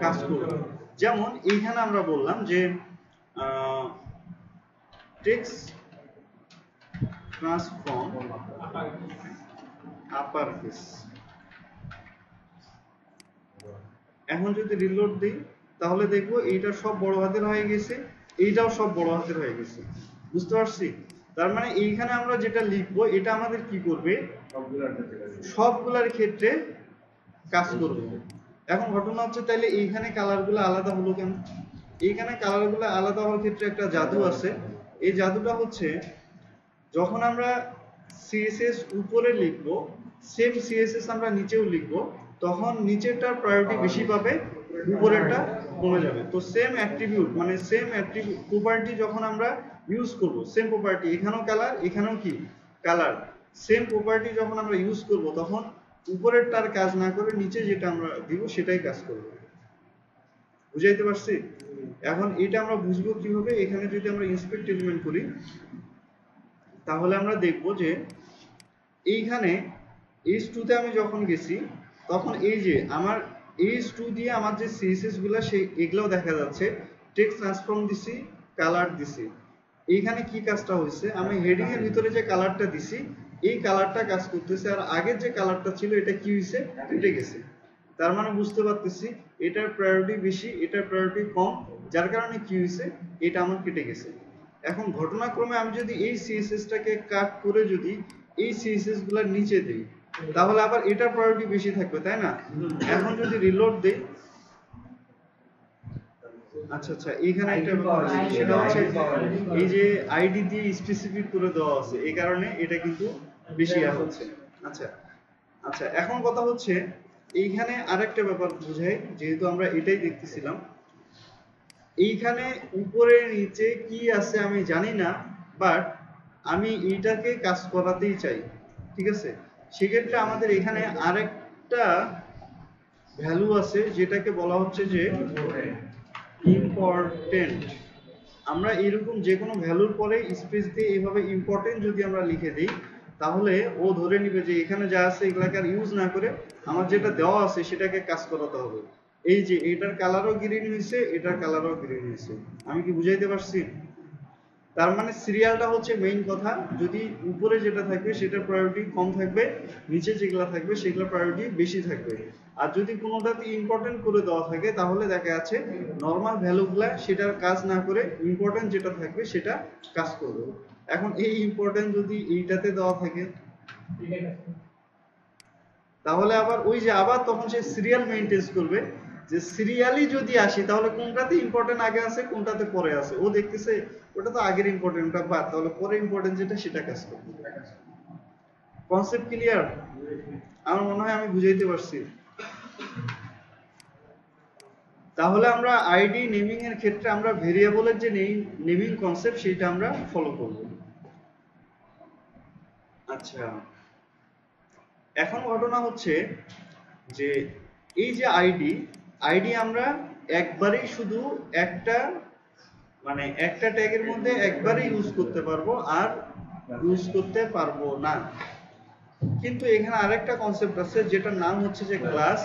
Speaker 1: কাজ করবে। যেমন এইখানে আমরা বললাম যে টেক্সট ট্রান্সফর্ম আপার কেস। এখন যদি রিলোড দিই, তাহলে দেখবো এইটা সব বড় হাতের হয়ে গেছে, এইটাও সব বড় হাতের হয়ে গেছে। বুঝতে পারছি? তার মানে এইখানে আমরা যেটা লিখবো এটা আমাদের কি করবে? সবগুলার ক্ষেত্রে কাজ করবে। এখন ঘটনা হচ্ছে তাইলে এইখানে কালারগুলো আলাদা হলো কেন? এইখানে কালারগুলো আলাদা হওয়ার ক্ষেত্রে একটা জাদু আছে। এই জাদুটা হচ্ছে যখন আমরা সিএসএস উপরে লিখবো, সেম সিএসএস আমরা নিচেও লিখবো, তখন নিচেরটার প্রায়োরিটি বেশি পাবে, উপরেরটা কমে যাবে। তো সেম অ্যাট্রিবিউট মানে সেম অ্যাট্রিবিউট প্রপার্টি যখন আমরা ইউজ করব, সেম প্রপার্টি এখানেও কালার এখানেও কি কালার, সেম প্রপার্টি যখন আমরা ইউজ করব তখন উপরেরটার কাজ না করে নিচে যেটা আমরা দিব সেটাই কাজ করবে। বুঝাইতে পারছি? এখন এটা আমরা বুঝবো কিভাবে? এখানে যদি আমরা ইন্সপেক্ট এলিমেন্ট করি, তাহলে আমরা দেখব যে এইখানে H2 তে আমি যখন গেছি তখন এই যে আমার H2 দিয়ে আমার যে সিএসএস গুলা সেই এগুলাও দেখা যাচ্ছে। টেক্সট ট্রান্সফর্ম দিছি, কালার দিছি। এইখানে কি কাজটা হয়েছে? আমি হেডিং এর ভিতরে যে কালারটা দিছি এই কালারটা কাজ করতেছে, আর আগের যে কালারটা ছিল এটা কি হয়েছে? কেটে গেছে। তার মানে বুঝতে পারতেছি এটার প্রায়োরিটি বেশি, এটার প্রায়োরিটি কম, যার কারণে কি হয়েছে? এটা আমার কেটে গেছে। এখন ঘটনাক্রমে আমি যদি এই সিএসএসটাকে কাট করে যদি এই সিএসএস গুলার নিচে দেই, তাহলে আবার এটার প্রায়োরিটি বেশি থাকবে, তাই না? এখন যদি রিলোড দেই, আচ্ছা আচ্ছা, এইখানে একটা ব্যাপার আছে, সেটা হচ্ছে এই যে আইডি দিয়ে স্পেসিফিক করে দেওয়া আছে, এই কারণে এটা কিন্তু বেশি হচ্ছে। আচ্ছা আচ্ছা, এখন কথা হচ্ছে এইখানে আরেকটা ব্যাপার বোঝাই, যেহেতু আমরা এটাই দেখতেছিলাম। এইখানে উপরে নিচে কি আছে আমি জানি না, বাট আমি এইটাকে কাজ করাতেই চাই। ঠিক আছে, সেক্ষেত্রে আমাদের এখানে আরেকটা ভ্যালু আছে যেটাকে বলা হচ্ছে যে ইম্পর্টেন্ট। আমরা এরকম যে কোনো ভ্যালুর পরে স্পেস দিয়ে এইভাবে ইম্পর্টেন্ট যদি আমরা লিখে দিই, তাহলে ও ধরে নিবে যে এখানে যা আছে এগুলাকে আর ইউজ না করে আমার যেটা দেওয়া আছে সেটাকে কাজ করাতে হবে। এই যে এটার কালারও গ্রিন হয়েছে, এটার কালারও গ্রিন হয়েছে। আমি কি বুঝাইতে পারছি? তার মানে সিরিয়ালটা হচ্ছে মেইন কথা। যদি উপরে যেটা থাকবে সেটার প্রায়োরিটি কম থাকবে, নিচে যেগুলো থাকবে সেগুলোর প্রায়োরিটি বেশি থাকবে। আর যদি কোনোটাতে ইম্পর্টেন্ট করে দেওয়া থাকে তাহলে দেখা যাচ্ছে নর্মাল ভ্যালুগুলা সেটার কাজ না করে ইম্পর্টেন্ট যেটা থাকবে সেটা কাজ করবে। এখন এই ইম্পর্টেন্ট যদি এইটাতে দেওয়া থাকে তাহলে আবার ওই যে আবার তখন সে সিরিয়াল মেইনটেইন করবে, যে সিরিয়ালি যদি আসি তাহলে কোনটাতে ইম্পর্টেন্ট আগে আছে কোনটাতে পরে আছে। ও দেখতেছে ওটা তো আগের ইম্পর্টেন্ট, ওটা বাদ, তাহলে পরে ইম্পর্টেন্ট যেটা সেটা কাজ করবে। Concept clear? আমার মনে হয় আমি বুঝাইতে পারছি। তাহলে আমরা আইডি নেমিং এর ক্ষেত্রে আমরা ভেরিয়েবলের যে নেমিং কনসেপ্ট সেটা আমরা ফলো করব। আচ্ছা, এখন ঘটনা হচ্ছে যে এই যে আইডি আমরা একবারেই শুধু একটা মানে একটা ট্যাগের মধ্যে একবারেই ইউজ করতে পারবো, আর ইউজ করতে পারবো না। কিন্তু এখানে আরেকটা কনসেপ্ট আছে যেটার নাম হচ্ছে যে ক্লাস।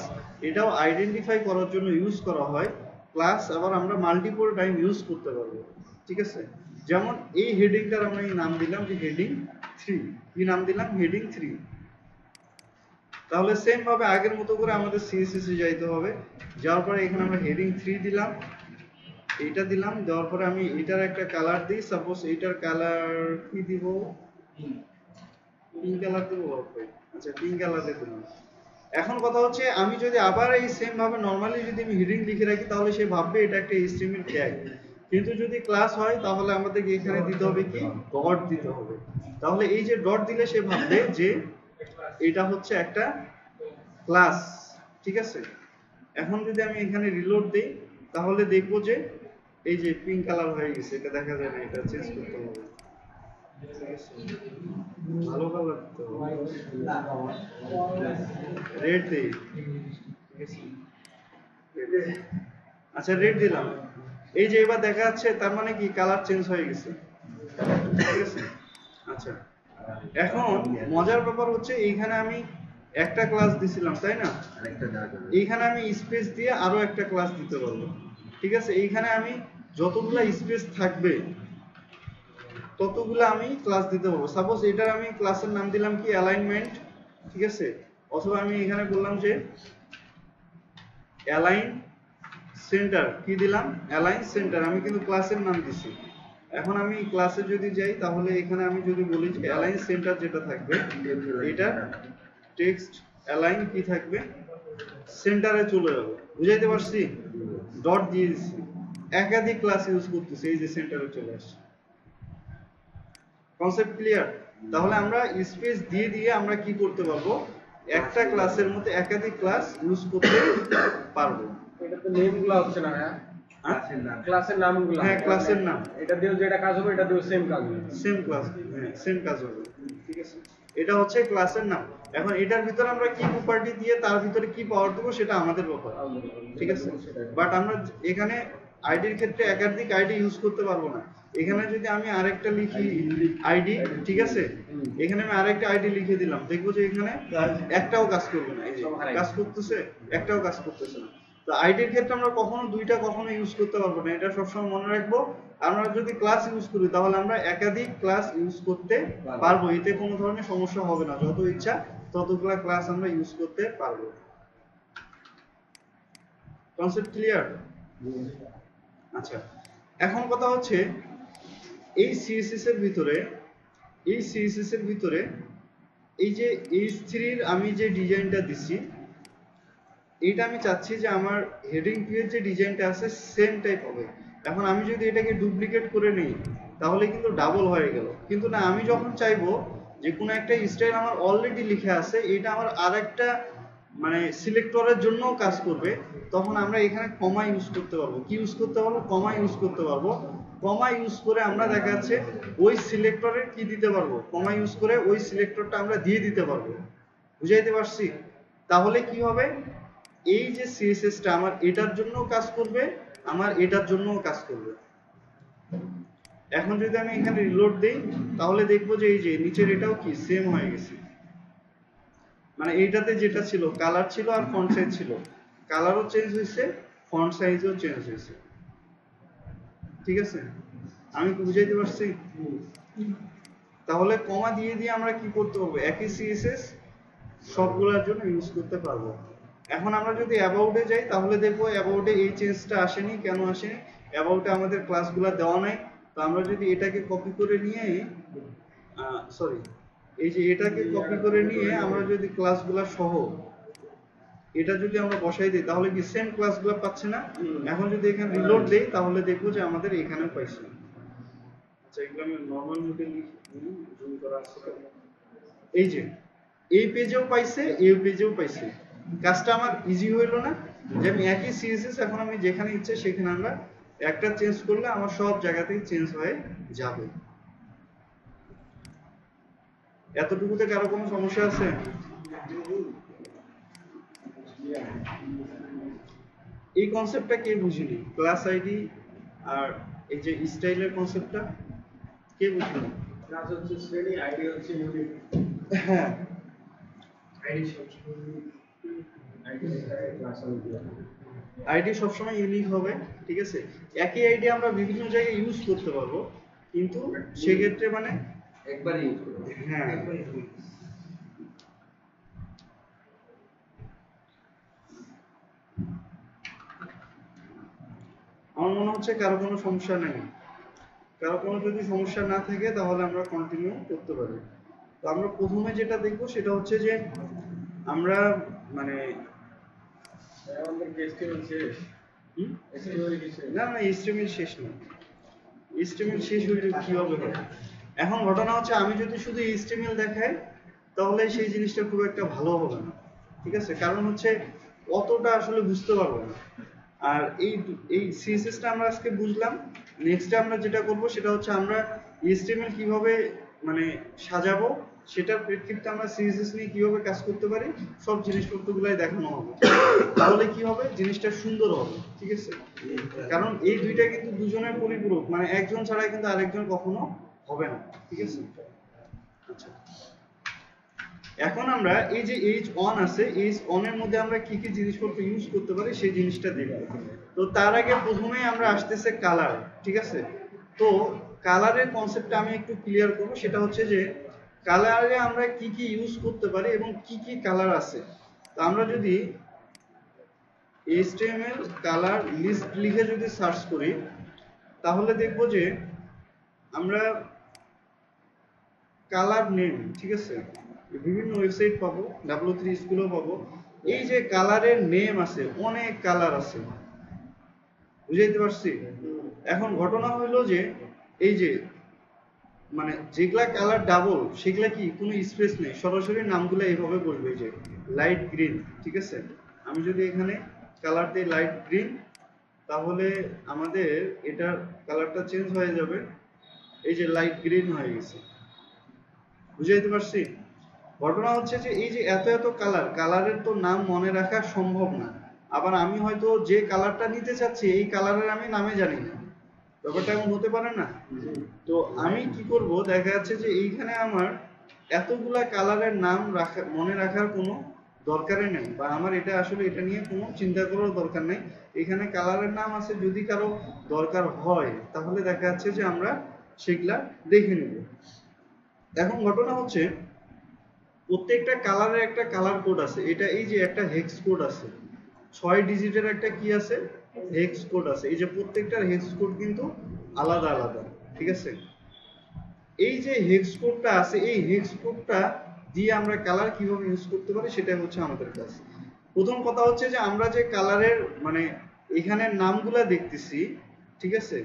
Speaker 1: এটাও আইডেন্টিফাই করার জন্য ইউজ করা হয়। ক্লাস আবার আমরা মাল্টিপল টাইম ইউজ করতে পারবো, ঠিক আছে? যেমন এই হেডিংটার আমরা এই নাম দিলাম যে হেডিং 3। কি নাম দিলাম? হেডিং 3। তাহলে সেম ভাবে আগের মতো করে আমাদের সিএসএস এ যাইতে হবে। যাওয়ার পরে এখানে আমরা হেডিং 3 দিলাম, এইটা দিলাম, দেওয়ার পরে আমি এটার একটা কালার দিই। সাপোজ এইটার কালার কি দিব? পিঙ্ক কালার দেব। আচ্ছা, পিঙ্ক কালার দিয়ে দিলাম। এখন কথা হচ্ছে আমি যদি আবার এই সেম ভাবে নরমালি যদি আমি হেডিং লিখে রাখি তাহলে সে ভাববে এটা একটা HTML ট্যাগ। কিন্তু যদি ক্লাস হয় তাহলে আমাদেরকে এখানে দিতে হবে কি? ডট দিতে হবে। তাহলে এই যে ডট দিলে সে ভাববে যে এটা হচ্ছে একটা ক্লাস, ঠিক আছে? এখন যদি আমি এখানে রিলোড দেই তাহলে দেখবো যে এই যে পিঙ্ক কালার হয়ে গেছে। এটা দেখা যায় না, এটা চেঞ্জ করতে হবে। ভালো কালার দিতে হবে, রেড দেই। আচ্ছা, রেড দিলাম। এই যে এবার দেখা যাচ্ছে তার মানে কি কালার চেঞ্জ হয়ে গেছে, ঠিক আছে? আচ্ছা, এখন মজার ব্যাপার হচ্ছে এইখানে আমি একটা ক্লাস দিছিলাম, তাই না? এইখানে আমি স্পেস দিয়ে আরো একটা ক্লাস দিতে পারবো, ঠিক আছে? এইখানে আমি যতগুলা স্পেস থাকবে ততগুলো আমি ক্লাস দিতে পারবো। সাপোজ এটার আমি ক্লাসের নাম দিলাম কি? অ্যালাইনমেন্ট, ঠিক আছে? অথবা আমি এখানে বললাম যে অ্যালাইন সেন্টার। কি দিলাম? Align centre. আমি কিন্তু ক্লাসের নাম দিছি। এখন আমি ক্লাসে যদি যাই তাহলে এখানে আমি যদি বলি যে অ্যালাইন সেন্টার যেটা থাকবে এটা টেক্সট অ্যালাইন কি থাকবে? সেন্টারে চলে যাবে। বুঝাইতে পারছি? ডট দিয়ে দিছি, একাধিক ক্লাস ইউজ করতেছি, এই যে সেন্টারে চলে আসছে। Concept clear? তাহলে আমরা স্পেস দিয়ে দিয়ে আমরা কি করতে পারবো? একটা ক্লাসের মধ্যে একাধিক ক্লাস ইউজ করতে পারবো।
Speaker 2: এটা তো নেমগুলো হচ্ছে না, ক্লাসের নামগুলো।
Speaker 1: হ্যাঁ, ক্লাসের নাম।
Speaker 2: এটা দিয়েও যেটা কাজ হবে এটা দিয়েও সেম কাজ হবে।
Speaker 1: সেম ক্লাস, হ্যাঁ সেম কাজ হবে, ঠিক আছে? এটা হচ্ছে ক্লাসের নাম। এখন এটার ভিতরে আমরা কি প্রপার্টি দিয়ে তার ভিতরে কি পাওয়ার দেবো সেটা আমাদের ব্যাপার, ঠিক আছে? বাট আমরা এখানে আইডির ক্ষেত্রে একাধিক আইডি ইউজ করতে পারবো না। এখানে যদি আমি আরেকটা লিখি আইডি, ঠিক আছে? এখানে আমি আরেকটা আইডি লিখে দিলাম, দেখবো যে এখানে একটাও কাজ করবে না। এই যে কাজ করতেছে, একটাও কাজ করতেছে না। তো আইডির ক্ষেত্রে আমরা কখনো দুইটা কখনো ইউজ করতে পারবো না, এটা সবসময় মনে রাখবো। আমরা যদি ক্লাস ইউজ করি তাহলে আমরা একাধিক ক্লাস ইউজ করতে পারবো, এতে কোনো ধরনের সমস্যা হবে না। যত ইচ্ছা ততগুলা ক্লাস আমরা ইউজ করতে পারবো। Concept clear? আচ্ছা, এখন কথা হচ্ছে এই সিএসএস এর ভিতরে এই যে H3 এর আমি যে ডিজাইনটা দিছি এটা আমি চাচ্ছি যে আমার হেডিং 2 এর যে ডিজাইনটা আছে সেম টাইপ হবে। এখন আমি যদি এটাকে ডুপ্লিকেট করে নেই তাহলে কিন্তু ডাবল হয়ে গেল। কিন্তু না, আমি যখন চাইবো যে কোনো একটা স্টাইল আমার অলরেডি লিখে আছে এটা আমার আরেকটা মানে সিলেক্টরের জন্যও কাজ করবে, তখন আমরা এখানে কমা ইউজ করতে পারবো। কি ইউজ করতে পারবো? কমা ইউজ করতে পারবো। কমা ইউজ করে আমরা দেখা যাচ্ছে ওই সিলেক্টরের কি দিতে পারবো? কমা ইউজ করে ওই সিলেক্টরটা আমরা দিয়ে দিতে পারবো। বুঝাইতে পারছি? তাহলে কি হবে? এই যে সিএসএসটা আমার এটার জন্য কাজ করবে, আমার এটার জন্য কাজ করবে। এখন যদি আমি এখানে রিলোড দেই তাহলে দেখবো যে এই যে নিচের এটাও কি সেম হয়ে গেছে। মানে এইটাতে যেটা ছিল কালার ছিল আর ফন্ট সাইজ ছিল, কালারও চেঞ্জ হয়েছে, ফন্ট সাইজও চেঞ্জ হয়েছে। ঠিক আছে, আমি কি বুঝাইতে পারছি? তাহলে কমা দিয়ে দিয়ে আমরা কি করতে পারবো, একই সিএসএস সবগুলোর জন্য ইউজ করতে পারবো। এখন আমরা যদি অ্যাবাউটে যাই তাহলে দেখবো অ্যাবাউটে এই চেঞ্জটা আসেনি। কেন আসেনি? অ্যাবাউটে আমাদের ক্লাসগুলো দেওয়া নাই। তো আমরা যদি এটাকে কপি করে নিয়ে সরি এই যে এটাকে কপি করে নিয়ে আমরা যদি ক্লাসগুলো সহ এটা যদি আমরা বসাই দিই তাহলে কি সেম ক্লাসগুলো পাচ্ছে না? এখন যদি এখানে রিলোড দেই তাহলে দেখবো যে আমাদের এখানেও পাইছে। আচ্ছা, এগুলো আমি নরমাল মোডে জুম করা আছে। এই যে এই পেজেও পাইছে, এই পেজেও পাইছে। কাজটা আমার ইজি হইলো না? যে আমি একই সিএসএস এখন আমি যেখানে ইচ্ছে সেখানে আমরা একটা চেঞ্জ করলে আমার সব জায়গাতেই চেঞ্জ হয়ে যাবে। এতটুকুতে কারো কোনো সমস্যা আছে? এই কনসেপ্টটা কে বুঝিনি? ক্লাস আইডি আর এই যে স্টাইলের কনসেপ্টটা কে বুঝিনি?
Speaker 2: ক্লাস হচ্ছে শ্রেণী, আইডি হচ্ছে ইউনিট।
Speaker 1: হ্যাঁ, আইডি সবসময় ইউনিক হবে। ঠিক আছে, একই আইডি আমরা বিভিন্ন জায়গায় ইউজ করতে পারবো, কিন্তু সেক্ষেত্রে মানে
Speaker 2: একবার ইউজ করব।
Speaker 1: হ্যাঁ, আমার মনে হচ্ছে কারো কোনো সমস্যা নেই। কারো কোনো যদি সমস্যা না থাকে তাহলে আমরা কন্টিনিউ করতে পারি। তো আমরা প্রথমে যেটা দেখবো সেটা হচ্ছে যে আমরা মানে
Speaker 2: আমাদের এসটিএমএল শেষ। এসটিএমএল কি শেষ?
Speaker 1: না না, এস্টিমেট শেষ না। এস্টিমেট শেষ হইলে কিভাবে হয়? এখন ঘটনা হচ্ছে আমি যদি শুধু এস্টিমেল দেখাই তাহলে সেই জিনিসটা খুব একটা ভালো হবে না। ঠিক আছে, কারণ হচ্ছে অতটা আসলে বুঝতে পারবো না। আর এই সিএসএসটা আমরা আজকে বুঝলাম। নেক্সটে আমরা যেটা করব সেটা হচ্ছে আমরা এস্টিমেল কিভাবে মানে সাজাবো, সেটার প্রেক্ষিতে আমরা সিএসএস নিয়ে কিভাবে কাজ করতে পারি সব জিনিসপত্রগুলাই দেখানো হবে। তাহলে কি হবে, জিনিসটা সুন্দর হবে। ঠিক আছে, কারণ এই দুইটা কিন্তু দুজনের পরিপূরক, মানে একজন ছাড়া কিন্তু আরেকজন কখনো হবে না। ঠিক আছে, আচ্ছা এখন আমরা এই যে H1 আছে, H1 এর মধ্যে আমরা কি কি জিনিসপত্র ইউজ করতে পারি সেই জিনিসটা দেখব। তো তার আগে প্রথমেই আমরা আসতেছে কালার। ঠিক আছে, তো কালারের কনসেপ্টটা আমি একটু ক্লিয়ার করব। সেটা হচ্ছে যে কালারে আমরা কি কি ইউজ করতে পারি এবং কি কি কালার আছে। তো আমরা যদি HTML কালার লিস্ট লিখে যদি সার্চ করি তাহলে দেখব যে আমরা কালার নেম, ঠিক আছে, বিভিন্ন ওয়েবসাইট পাবো, W3 স্কুলও পাবো। এই যে কালারের নেম আছে, অনেক কালার আছে, বুঝাইতে পারছি? এখন ঘটনা হলো যে এই যে মানে যেগুলা কালার ডাবল সেগুলা কি কোনো স্পেস নেই, সরাসরি নামগুলো এইভাবে বলবে যে লাইট গ্রিন। ঠিক আছে, আমি যদি এখানে কালার দিই লাইট গ্রিন তাহলে আমাদের এটার কালারটা চেঞ্জ হয়ে যাবে, এই যে লাইট গ্রিন হয়ে গেছে। বুঝাইতে পারছি? ঘটনা হচ্ছে যে এই যে এত এত কালার, কালারের তো নাম মনে রাখা সম্ভব না। আবার আমি হয়তো যে কালারটা নিতে চাচ্ছি এই কালারের আমি নামে জানি না, ব্যাপারটা এমন হতে পারে না? তো আমি কি করব, দেখা যাচ্ছে যে এইখানে আমার এতগুলা কালারের নাম রাখা মনে রাখার কোনো দরকারই নেই, বা আমার এটা আসলে এটা নিয়ে কোনো চিন্তা করার দরকার নেই। এখানে কালারের নাম আছে, যদি কারো দরকার হয় তাহলে দেখা যাচ্ছে যে আমরা সেগুলা দেখে নেব। এখন ঘটনা হচ্ছে প্রত্যেকটা কালারের একটা কালার কোড আছে। এটা এই যে একটা হেক্স কোড আছে, 6 ডিজিটের একটা কি আছে, হেক্স কোড আছে। এই যে প্রত্যেকটার হেক্স কোড কিন্তু আলাদা আলাদা। ঠিক আছে, এই যে হেক্স কোডটা আছে এই হেক্স কোডটা দিয়ে আমরা কালার কিভাবে ইউজ করতে পারি সেটাই হচ্ছে আমাদের কাজ। প্রথম কথা হচ্ছে যে আমরা যে কালারের মানে এখানে নামগুলা দেখতেছি, ঠিক আছে,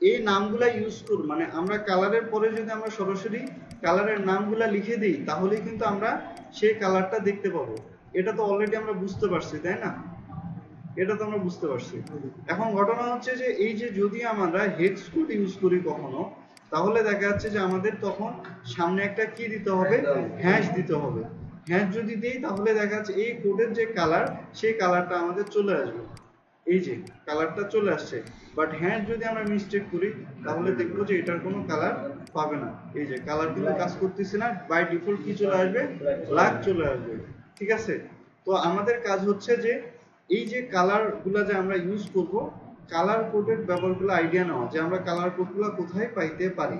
Speaker 1: এই নামগুলা ইউজ করব মানে আমরা কালারের পরে যদি আমরা সরাসরি কালারের নামগুলা লিখে দিই তাহলে কিন্তু আমরা সেই কালারটা দেখতে পাবো। এটা তো অলরেডি আমরা বুঝতে পারছি, তাই না? এটা তো আমরা বুঝতে পারছি। এখন ঘটনা হচ্ছে যে এই যে যদি আমরা হেক্স কোড ইউজ করি কখনো, তাহলে দেখা যাচ্ছে যে আমাদের তখন সামনে একটা কি দিতে হবে, হ্যাশ দিতে হবে। হ্যাশ যদি দিই তাহলে দেখা যাচ্ছে এই কোডের যে কালার সেই কালারটা আমাদের চলে আসবে। এই যে কালারটা চলে আসছে, বাট হ্যাশ যদি আমরা মিস্টেক করি তাহলে দেখবো যে এটার কোনো কালার পাবে না। এই যে কালার কিন্তু কাজ করতেছে না, বাই ডিফল্ট কি চলে আসবে, ব্ল্যাক চলে আসবে। ঠিক আছে, তো তো আমাদের কাজ হচ্ছে যে এই যে কালারগুলো যে আমরা ইউজ করব, কালার কোডের ব্যাপারগুলো আইডিয়া নেওয়া, যে আমরা কালার কোডগুলো কোথায় পাইতে পারি।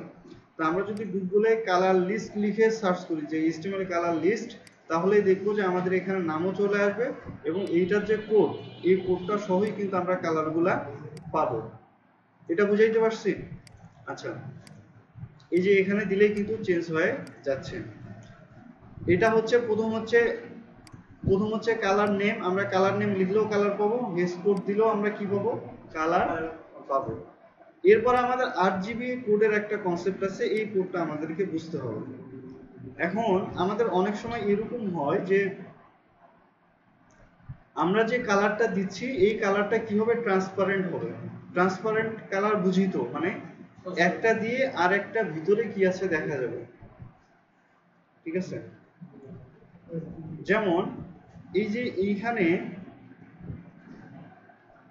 Speaker 1: তো আমরা যদি গুগলে কালার লিস্ট লিখে সার্চ করি, যে HTML কালার লিস্ট, তাহলেই দেখবো যে আমাদের এখানে নামও চলে আসবে এবং এইটার যে কোড, এই কোডটা সহই কিন্তু আমরা কালারগুলা পাবো। এটা বুঝাইতে পারছি? আচ্ছা, এই যে এখানে দিলেই কিন্তু চেঞ্জ হয়ে যাচ্ছে। এটা হচ্ছে প্রথম হচ্ছে কালার নেম। আমরা কালার নেম লিখলেও কালার পাবো, হেক্স কোড দিলেও আমরা কি পাবো, কালার পাবো। এরপর আমাদের RGB কোডের একটা কনসেপ্ট আছে, এই কোডটা আমাদেরকে বুঝতে হবে। এখন আমাদের অনেক সময় এরকম হয় যে আমরা যে কালারটা দিচ্ছি এই কালারটা কি হবে, ট্রান্সপারেন্ট হবে। ট্রান্সপারেন্ট কালার বুঝি তো, মানে একটা দিয়ে আর একটা ভিতরে কি আছে দেখা যাবে, ঠিক আছে? যেমন এই যে এইখানে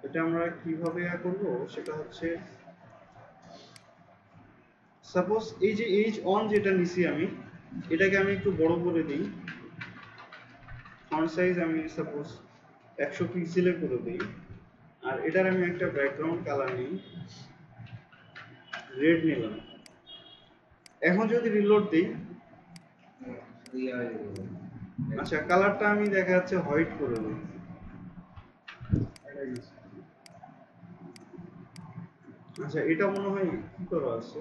Speaker 1: এটা আমরা কিভাবে করব, সেটা হচ্ছে সাপোজ এই যে H1 যেটা নিছি আমি, এটাকে আমি একটু বড় করে দিই, ফন্ট সাইজ আমি সাপোজ 100 পিক্সেলে করে দিই, আর এটার আমি একটা ব্যাকগ্রাউন্ড কালার নিই, রেড নিলাম। এখন যদি রিলোড দিই, আচ্ছা কালারটা আমি দেখা যাচ্ছে হোয়াইট করে দিই। আচ্ছা এটা মনে হয় কি করা আছে,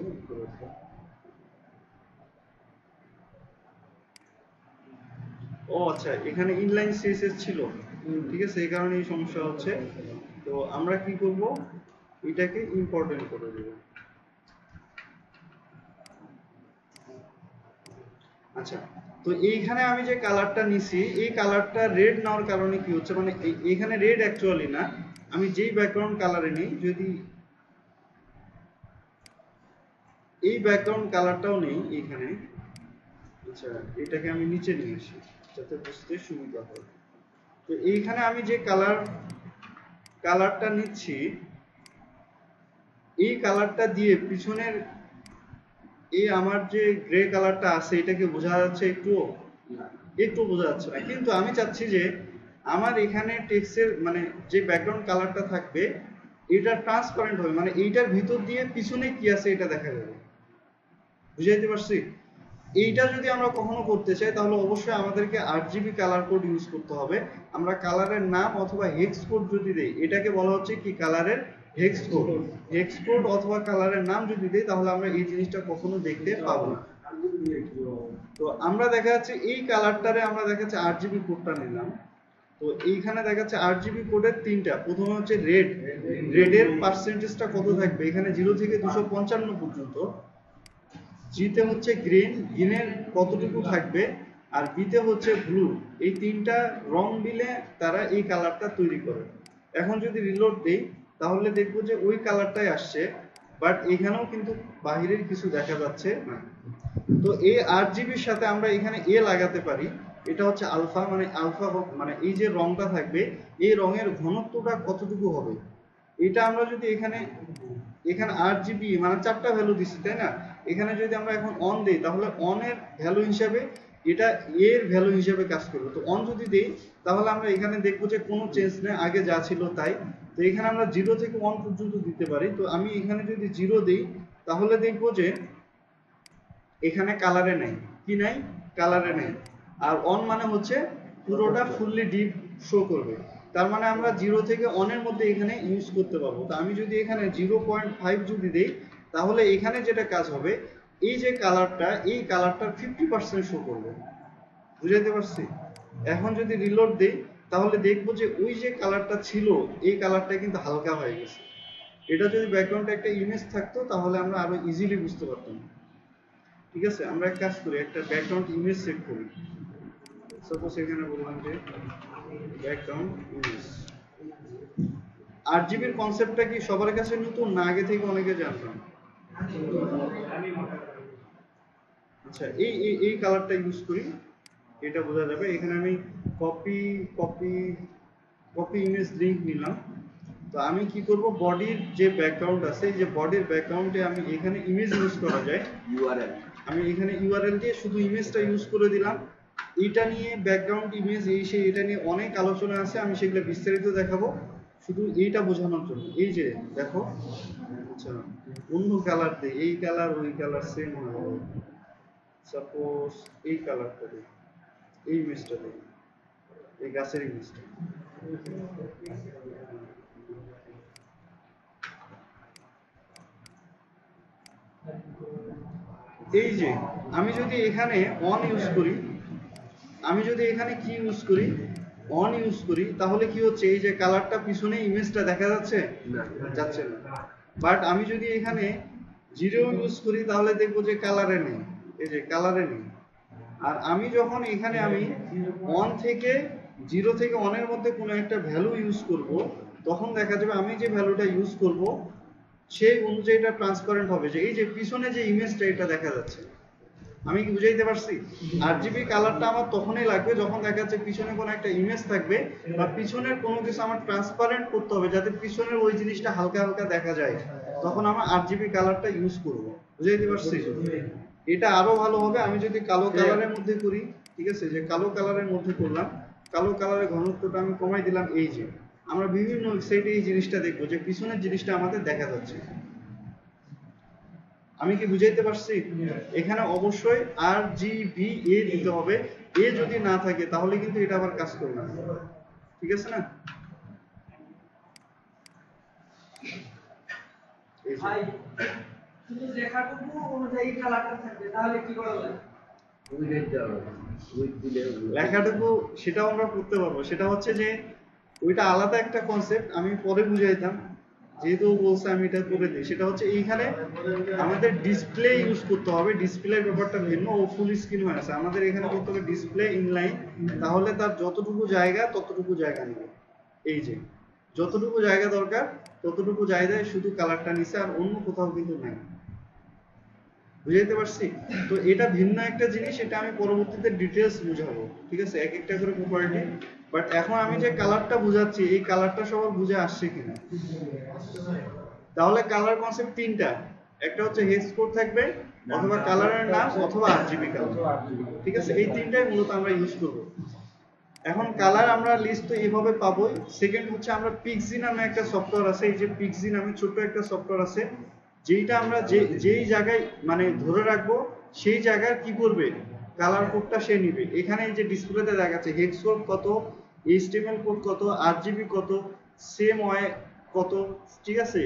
Speaker 1: ও আচ্ছা এখানে ইনলাইন সিএসএস ছিল, ঠিক আছে, এই কারণে এই সমস্যা হচ্ছে। তো আমরা কি করব, এটাকে ইম্পর্টেন্ট করে দেব। আচ্ছা, তো এইখানে আমি যে কালারটা নিছি, এই কালারটা রেড নেওয়ার কারণে কি হচ্ছে, মানে এখানে রেড অ্যাকচুয়ালি না, আমি যেই ব্যাকগ্রাউন্ড কালারে নেই, যদি এই ব্যাকগ্রাউন্ড কালারটাও নেই এখানে, আচ্ছা এটাকে আমি নিচে নিয়ে আসি যাতে বুঝতে সুবিধা হয়। তো এইখানে আমি যে কালারটা নিচ্ছি, এই কালারটা দিয়ে পিছনের এই আমার যে গ্রে কালারটা আছে, এটাকে বোঝা যাচ্ছে একটু বোঝা যাচ্ছে না। কিন্তু আমি চাচ্ছি যে আমার এখানে টেক্সটের মানে যে ব্যাকগ্রাউন্ড কালারটা থাকবে এটা ট্রান্সপারেন্ট হবে, মানে এইটার ভিতর দিয়ে পিছনে কি আছে এটা দেখা যাবে। বুঝাইতে পারছি? এইটা যদি আমরা কখনো করতে চাই তাহলে অবশ্যই আমাদেরকে RGB কালার কোড ইউজ করতে হবে। আমরা কালারের নাম অথবা হেক্স কোড যদি দেই, এটাকে বলা হচ্ছে কি কালারের হেক্স কোড। হেক্স কোড অথবা কালারের নাম যদি দেই তাহলে আমরা এই জিনিসটা কখনো দেখতে পাবো না। তো আমরা দেখা যাচ্ছে এই কালারটারে আমরা দেখা যাচ্ছে RGB কোডটা নিলাম। তো এইখানে দেখা যাচ্ছে RGB কোডের তিনটা, প্রথমে হচ্ছে রেড, রেডের পার্সেন্টেজটা কত থাকবে, এখানে 0 থেকে 255 পর্যন্ত। জিতে হচ্ছে গ্রিন, গ্রিনের কতটুকু থাকবে, আর বিতে হচ্ছে ব্লু। এই তিনটা রং মিলে তারা এই কালারটা তৈরি করে। এখন যদি রিলোড দেই তাহলে দেখবো যে ওই কালারটাই আসছে, বাট এখানেও কিন্তু বাহিরের কিছু দেখা যাচ্ছে না। তো এই RGBর সাথে আমরা এখানে এ লাগাতে পারি, এটা হচ্ছে আলফা, মানে আলফা মানে এই যে রংটা থাকবে এই রঙের ঘনত্বটা কতটুকু হবে, এটা আমরা যদি এখানে RGB মানে 4টা ভ্যালু দিচ্ছি তাই না, এখানে যদি আমরা এখন অন দেই তাহলে অন এর ভ্যালু হিসাবে এটা এর ভ্যালু হিসাবে কাজ করবে। তো অন যদি দেই তাহলে আমরা এখানে দেখবো যে কোনো চেঞ্জ নেই, আগে যা ছিল তাই। তো এখানে আমরা 0 থেকে 1 পর্যন্ত দিতে পারি। তো আমি এখানে যদি 0 দেই তাহলে দেখবো যে এখানে কালারে নাই, কি নাই, কালারে নাই। আর অন মানে হচ্ছে পুরোটা ফুললি ডিপ শো করবে, তার মানে আমরা 0 থেকে 1 এর মধ্যে এখানে ইউজ করতে পারবো। তো আমি যদি এখানে 0.5 যদি দেই তাহলে এখানে যেটা কাজ হবে, এই যে কালারটা, এই কালারটার 50% শো করবে। বুঝাইতে পারছি? এখন যদি রিলোড দেই তাহলে দেখবো যে ওই যে কালারটা ছিল এই কালারটা কিন্তু হালকা হয়ে গেছে। এটা যদি ব্যাকগ্রাউন্ডে একটা ইমেজ থাকতো তাহলে আমরা আরো ইজিলি বুঝতে পারতাম। ঠিক আছে, আমরা এক কাজ করি, একটা ব্যাকগ্রাউন্ড ইমেজ সেট করি। সাপোজ এখানে বললাম যে ব্যাকগ্রাউন্ড ইমেজ। RGBর কনসেপ্টটা কি সবার কাছে নতুন না আগে থেকে অনেকে জানতাম? আচ্ছা এই কালারটা ইউজ করি, এটা বোঝা যাবে। এখানে আমি কপি ইমেজ লিংক নিলাম। তো আমি কি করব, বডির যে ব্যাকগ্রাউন্ড আছে, যে বডির ব্যাকগ্রাউন্ডে আমি এখানে ইমেজ ইউজ করা যায় ইউআরএল, আমি এখানে ইউআরএল দিয়ে শুধু ইমেজটা ইউজ করে দিলাম। এটা নিয়ে ব্যাকগ্রাউন্ড ইমেজ এই সেই এটা নিয়ে অনেক আলোচনা আছে, আমি সেগুলো বিস্তারিত দেখাবো। শুধু এইটা বোঝানোর জন্য, এই যে দেখো, আচ্ছা অন্য কালার দিই, এই কালার ওই কালার সেম হবে। সাপোজ এই কালারটা দিই, এই ইমেজটা দিই, এই গাছের ইমেজটা। এই যে আমি যদি এখানে অন ইউজ করি, আমি যদি এখানে কি ইউজ করি, অন ইউজ করি, তাহলে কি হচ্ছে, এই যে কালারটা পিছনে ইমেজটা দেখা যাচ্ছে যাচ্ছে না। বাট আমি যদি এখানে জিরো ইউজ করি তাহলে দেখবো যে কালারে নেই, এই যে কালারে নেই। আর আমি যখন এখানে আমি অন থেকে জিরো থেকে অনের মধ্যে কোনো একটা ভ্যালু ইউজ করব, তখন দেখা যাবে আমি যে ভ্যালুটা ইউজ করব সেই অনুযায়ী এটা ট্রান্সপারেন্ট হবে, যে এই যে পিছনে যে ইমেজটা এটা দেখা যাচ্ছে। আমি কি বুঝাইতে পারছি? আরজিবি কালারটা আমার তখনই লাগবে যখন দেখা যাচ্ছে পিছনে কোনো একটা ইমেজ থাকবে বা পিছনের কোনো কিছু আমার ট্রান্সপারেন্ট করতে হবে যাতে পিছনের ওই জিনিসটা হালকা হালকা দেখা যায়, তখন আমার আরজিবি কালারটা ইউজ করব। বুঝাইতে পারছি? এটা আরো ভালো হবে আমি যদি কালো কালারের মধ্যে করি। ঠিক আছে, যে কালো কালারের মধ্যে করলাম, কালো কালারের ঘনত্বটা আমি কমাই দিলাম। এই যে আমরা বিভিন্ন ওয়েবসাইটে এই জিনিসটা দেখবো যে পিছনের জিনিসটা আমাদের দেখা যাচ্ছে। আমি কি বুঝাইতে পারছি? এখানে অবশ্যই RGBA দিতে হবে, এ যদি না থাকে তাহলে কিন্তু এটা আবার কাজ করবে না। ঠিক আছে না?
Speaker 3: ভাই শুধু লেখাটুকু অনুযায়ী কালারটা থাকবে, তাহলে কি করা যায়?
Speaker 1: লেখাটুকু সেটাও আমরা করতে পারবো, সেটা হচ্ছে যে ওইটা আলাদা একটা কনসেপ্ট, আমি পরে বুঝাইতাম, যেহেতু বলছে আমি এটা করে দিই। সেটা হচ্ছে এইখানে আমাদের ডিসপ্লে ইউজ করতে হবে, ডিসপ্লের ব্যাপারটা ভিন্ন, ও ফুল স্ক্রিন হয়ে আছে, আমাদের এখানে করতে হবে ডিসপ্লে ইনলাইন, তাহলে তার যতটুকু জায়গা ততটুকু জায়গা নেবে। এই যে যতটুকু জায়গা দরকার ততটুকু জায়গায় শুধু কালারটা নিছে, আর অন্য কোথাও কিন্তু নাই। বুঝাইতে পারছি? তো এটা ভিন্ন একটা জিনিস, এটা আমি পরবর্তীতে ডিটেইলস বুঝাবো। ঠিক আছে, এক একটা করে প্রপার্টি। বাট এখন আমি যে কালারটা বুঝাচ্ছি, এই কালারটা সবার বুঝে আসছে কিনা? তাহলে কালার কনসেপ্ট তিনটা, একটা হচ্ছে হেক্স কোড থাকবে, অথবা কালারের নাম, অথবা আরজিবি কালার। ঠিক আছে, এই তিনটাই মূলত আমরা ইউজ করব। এখন কালার আমরা লিস্ট তো এইভাবে পাবোই। সেকেন্ড হচ্ছে আমরা পিক্সি নামে একটা সফটওয়্যার আছে, এই যে পিক্সি নামে ছোট্ট একটা সফটওয়্যার আছে, যেইটা আমরা যেই জায়গায় মানে ধরে রাখবো সেই জায়গায় কি করবে, কালার কোডটা সে নিবে। এখানে এই যে ডিসপ্লেতে দেখাচ্ছে হেক্স কোড কত, এইচটিএমএল কোড কত, আরজিবি কত, সেম ওয়ে কত, ঠিক আছে,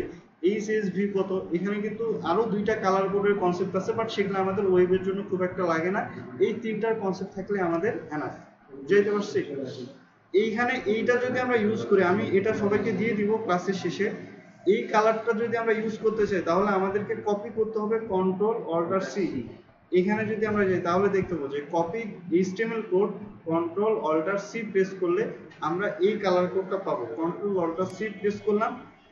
Speaker 1: এইচএসভি কত। এখানে কিন্তু আরো দুইটা কালার কোডের কনসেপ্ট আছে, বাট সেগুলো আমাদের ওয়েবের জন্য খুব একটা লাগে না। এই তিনটার কনসেপ্ট থাকলে আমাদের এনাফ। বুঝাইতে পারছি? এইখানে এইটা যদি আমরা ইউজ করি, আমি এটা সবাইকে দিয়ে দিব ক্লাসের শেষে। এই কালারটা যদি আমরা ইউজ করতে চাই তাহলে আমাদেরকে কপি করতে হবে কন্ট্রোল অল্টার সি। এখানে যদি আমরা যাই তাহলে দেখতে পাবো যে copy HTML code, control alter C press করলে আমরা এই কালার কোডটা পাবো। কন্ট্রোল অল্টার সি প্রেস করলাম।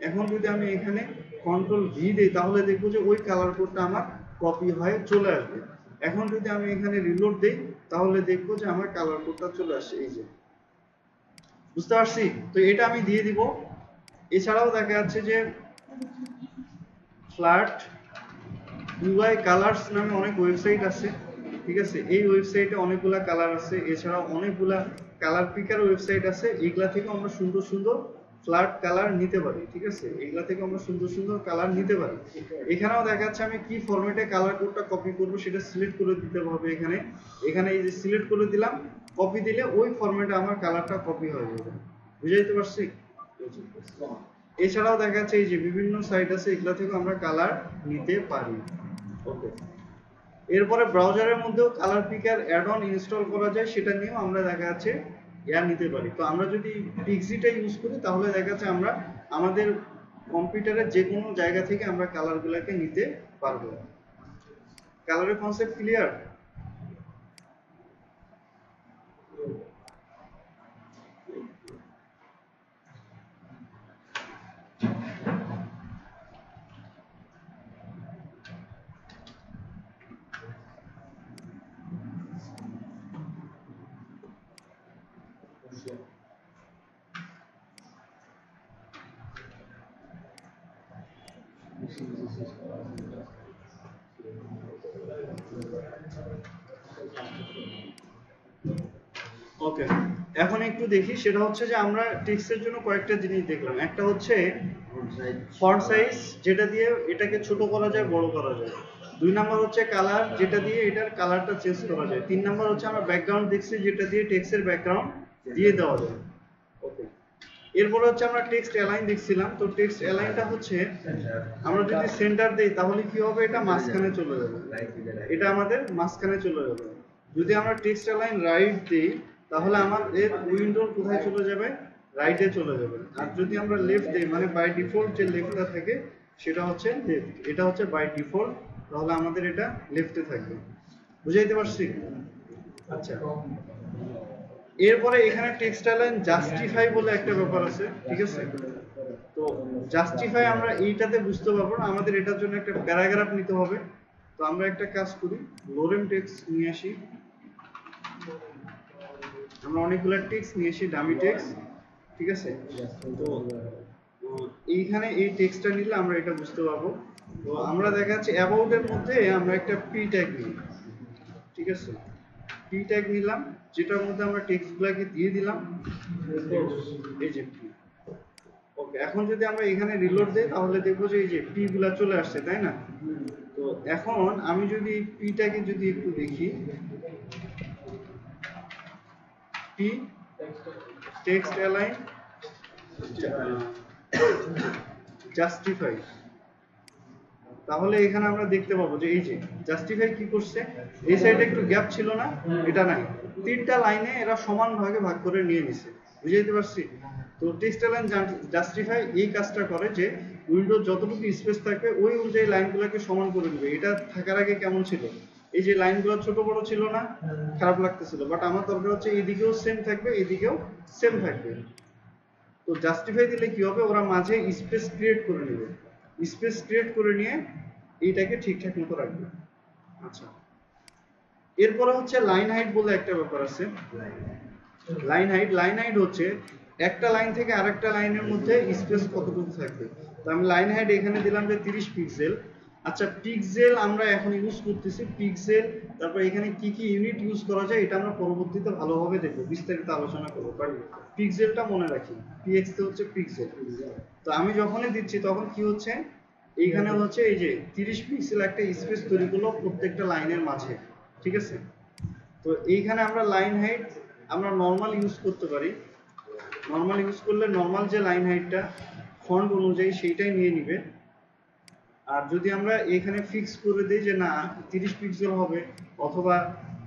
Speaker 1: এখন যদি আমি এখানে কন্ট্রোল ভি দিই তাহলে দেখবো যে ওই কালার কোডটা আমার কপি হয়ে চলে আসবে। এখন যদি আমি এখানে রিলোড দেই তাহলে দেখবো যে আমার কালার কোডটা চলে আসছে। এই যে বুঝতে পারছি? তো এটা আমি দিয়ে দিব। এছাড়াও দেখা যাচ্ছে যে ফ্ল্যাট UI কালার্স নামে অনেক ওয়েবসাইট আছে। ঠিক আছে, এই ওয়েবসাইটে অনেকগুলা কালার আছে, এছাড়াও অনেকগুলা কালার পিকার ওয়েবসাইট আছে। এইগুলা থেকে আমরা সুন্দর সুন্দর ফ্ল্যাট কালার নিতে পারি। ঠিক আছে, এইগুলা থেকে আমরা সুন্দর সুন্দর কালার নিতে পারি। এখানেও দেখা যাচ্ছে আমি কি ফরম্যাটে কালার কোডটা কপি করব সেটা সিলেক্ট করে দিতে হবে। এখানে এই যে সিলেক্ট করে দিলাম, কপি দিলে ওই ফরম্যাটে আমার কালারটা কপি হয়ে যাবে। বুঝাইতে পারছি? এছাড়াও দেখা যাচ্ছে এই যে বিভিন্ন সাইট আছে, এগুলা থেকে আমরা কালার নিতে পারি। ওকে, এরপরে ব্রাউজারের মধ্যেও colour picker add on install করা যায়, সেটা নিয়েও আমরা দেখা যাচ্ছে নিতে পারি। তো আমরা যদি পিক্সিটা ইউজ করি তাহলে দেখা যাচ্ছে আমরা আমাদের কম্পিউটারের যে কোনো জায়গা থেকে আমরা কালারগুলোকে নিতে পারবো। কালারের কনসেপ্ট ক্লিয়ার? ওকে, এখন একটু দেখি, সেটা হচ্ছে যে আমরা টেক্সটের জন্য কয়েকটা জিনিস দেখলাম। একটা হচ্ছে ফন্ট সাইজ, যেটা দিয়ে এটাকে ছোট করা যায়, বড় করা যায়। 2 নাম্বার হচ্ছে কালার, যেটা দিয়ে এটার কালারটা চেঞ্জ করা যায়। 3 নাম্বার হচ্ছে আমরা ব্যাকগ্রাউন্ড দেখছি, যেটা দিয়ে টেক্সটের ব্যাকগ্রাউন্ড দিয়ে দেওয়া যায়। ওকে, এরপরে হচ্ছে আমরা টেক্সট অ্যালাইন দেখছিলাম। তো টেক্সট অ্যালাইনটা হচ্ছে আমরা যদি সেন্টার দেই তাহলে কি হবে, এটা মাঝখানে চলে যাবে, এটা আমাদের মাঝখানে চলে যাবে। যদি আমরা টেক্সট অ্যালাইন রাইট দেই তাহলে আমাদের উইন্ডোর কোথায় চলে যাবে, রাইটে চলে যাবে। আর যদি আমরা লেফট দেই, মানে বাই ডিফল্ট যে লেফটটা থাকে সেটা হচ্ছে লেফট, এটা হচ্ছে বাই ডিফল্ট, তাহলে আমাদের এটা লেফটে থাকবে। বুঝাইতে পারছি? আচ্ছা, এরপরে এখানে টেক্সট অ্যালাইন জাস্টিফাই বলে একটা ব্যাপার আছে, ঠিক আছে? তো জাস্টিফাই আমরা এইটাতে বুঝতে পারবো না, আমাদের এটার জন্য একটা প্যারাগ্রাফ নিতে হবে। তো আমরা একটা কাজ করি, লোরেম টেক্সট নিয়ে আসি। আমরা অনেকগুলো টেক্সট নিয়ে আসি, ডামি টেক্সট, ঠিক আছে? তো এইখানে এই টেক্সটটা নিলে আমরা এটা বুঝতে পারবো। তো আমরা দেখা যাচ্ছে অ্যাবাউট এর মধ্যে আমরা একটা পি ট্যাগ নিই, ঠিক আছে? পি ট্যাগ নিলাম, যেটার মধ্যে আমরা টেক্সটগুলোকে দিয়ে দিলাম, এই যে পি। ওকে, এখন যদি আমরা এখানে রিলোড দেই তাহলে দেখবো যে এই যে পি গুলা চলে আসছে, তাই না? তো এখন আমি যদি পিটাকে যদি একটু দেখি, পি টেক্সট অ্যালাইন জাস্টিফাই, তাহলে এখানে আমরা দেখতে পাবো যে এই যে জাস্টিফাই কি করছে, এই সাইডে একটু গ্যাপ ছিল না, এটা নাই, 3টা লাইনে এরা সমান ভাগে ভাগ করে নিয়ে নিছে। বুঝাইতে পারছি? তো টেক্সট অ্যালাইন জাস্টিফাই এই কাজটা করে যে উইন্ডোর যতটুকু স্পেস থাকবে ওই অনুযায়ী লাইনগুলোকে সমান করে দিবে। এটা থাকার আগে কেমন ছিল, এই যে লাইনগুলো ছোট বড় ছিল না, খারাপ লাগতেছিল, বাট আমার দরকার হচ্ছে এইদিকেও সেম থাকবে, এইদিকেও সেম থাকবে। তো জাস্টিফাই দিলে কি হবে, ওরা মাঝে স্পেস ক্রিয়েট করে নেবে, স্পেস ক্রিয়েট করে নিয়ে এইটাকে ঠিকঠাক মতো রাখবে। আচ্ছা, এরপরে হচ্ছে লাইন হাইট বলে একটা ব্যাপার আছে। লাইন হাইট হচ্ছে একটা লাইন থেকে আরেকটা লাইনের মধ্যে স্পেস কতটুকু থাকবে। তো আমি লাইন হাইট এখানে দিলাম যে 30 পিক্সেল। আচ্ছা, পিক্সেল আমরা এখন ইউজ করতেছি, পিক্সেল, তারপর এখানে কি কি ইউনিট ইউজ করা যায় এটা আমরা পরবর্তীতে ভালোভাবে দেখবো, বিস্তারিত আলোচনা করবো। বাট পিক্সেলটা মনে রাখি, পিএক্স হচ্ছে পিক্সেল। তো আমি যখনই দিচ্ছি তখন কি হচ্ছে, এইখানে হচ্ছে এই যে 30 পিক্সেল একটা স্পেস তৈরি করলো প্রত্যেকটা লাইনের মাঝে, ঠিক আছে? তো এইখানে আমরা লাইন হাইট আমরা নরমাল ইউজ করতে পারি। নরমাল ইউজ করলে নরমাল যে লাইন হাইটটা ফন্ট অনুযায়ী সেইটাই নিয়ে নিবে। আর যদি আমরা এখানে ফিক্স করে দিই যে না 30 পিক্সেল হবে অথবা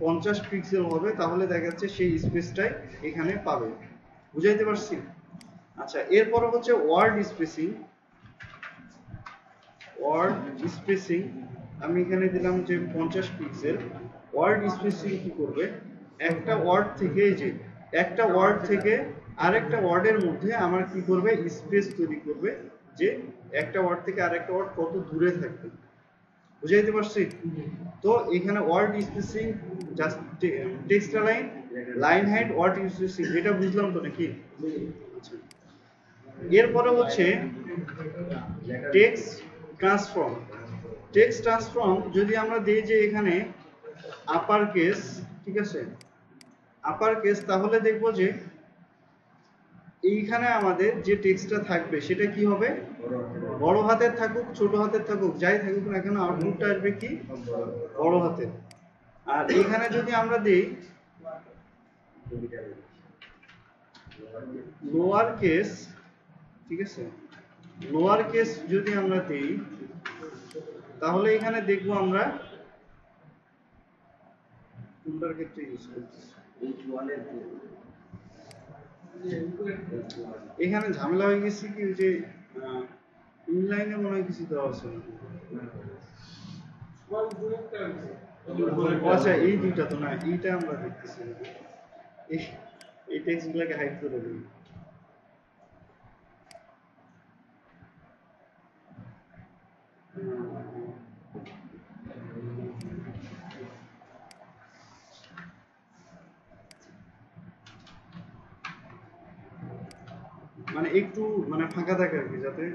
Speaker 1: 50 পিক্সেল হবে, তাহলে দেখা যাচ্ছে সেই স্পেসটাই এখানে পাবে। বুঝাইতে পারছি? আচ্ছা, এরপর হচ্ছে ওয়ার্ড স্পেসিং। ওয়ার্ড স্পেসিং আমি এখানে দিলাম যে 50 পিক্সেল। ওয়ার্ড স্পেসিং কি করবে, একটা ওয়ার্ড থেকে এই যে একটা ওয়ার্ড থেকে আরেকটা ওয়ার্ডের মধ্যে আমার কি করবে, স্পেস তৈরি করবে, যে একটা ওয়ার্ড থেকে আরেকটা ওয়ার্ড কত দূরে থাকবে। বুঝাইতে পারছি? তো এখানে word spacing, just text align, line height, word spacing, এটা বুঝলাম তো নাকি? আচ্ছা, এরপরে হচ্ছে টেক্সট ট্রান্সফর্ম। টেক্সট ট্রান্সফর্ম যদি আমরা দিই যে এখানে আপার কেস, ঠিক আছে, আপার কেস, তাহলে দেখবো যে এইখানে আমাদের যে টেক্সটটা থাকবে সেটা কি হবে, বড় হাতের থাকুক ছোট হাতের থাকুক যাই থাকুক না কেন আউটপুটটা আসবে কি, বড় হাতের। আর এখানে যদি আমরা দিই লোয়ার কেস, ঠিক আছে, লোয়ার কেস যদি আমরা দিই তাহলে এখানে দেখবো আমরা কোনটার ক্ষেত্রে ইউজ করতেছি। এখানে ঝামেলা হয়ে গেছে কি, যে ইনলাইনে মনে হয় কিছু দেওয়া আছে। আচ্ছা, এই দুইটা তো না, এইটা আমরা দেখতেছি, এই টেক্সট গুলাকে হাইড করে দিই। মানে একটু মানে ফাঁকা থাকে আর কি, যাতে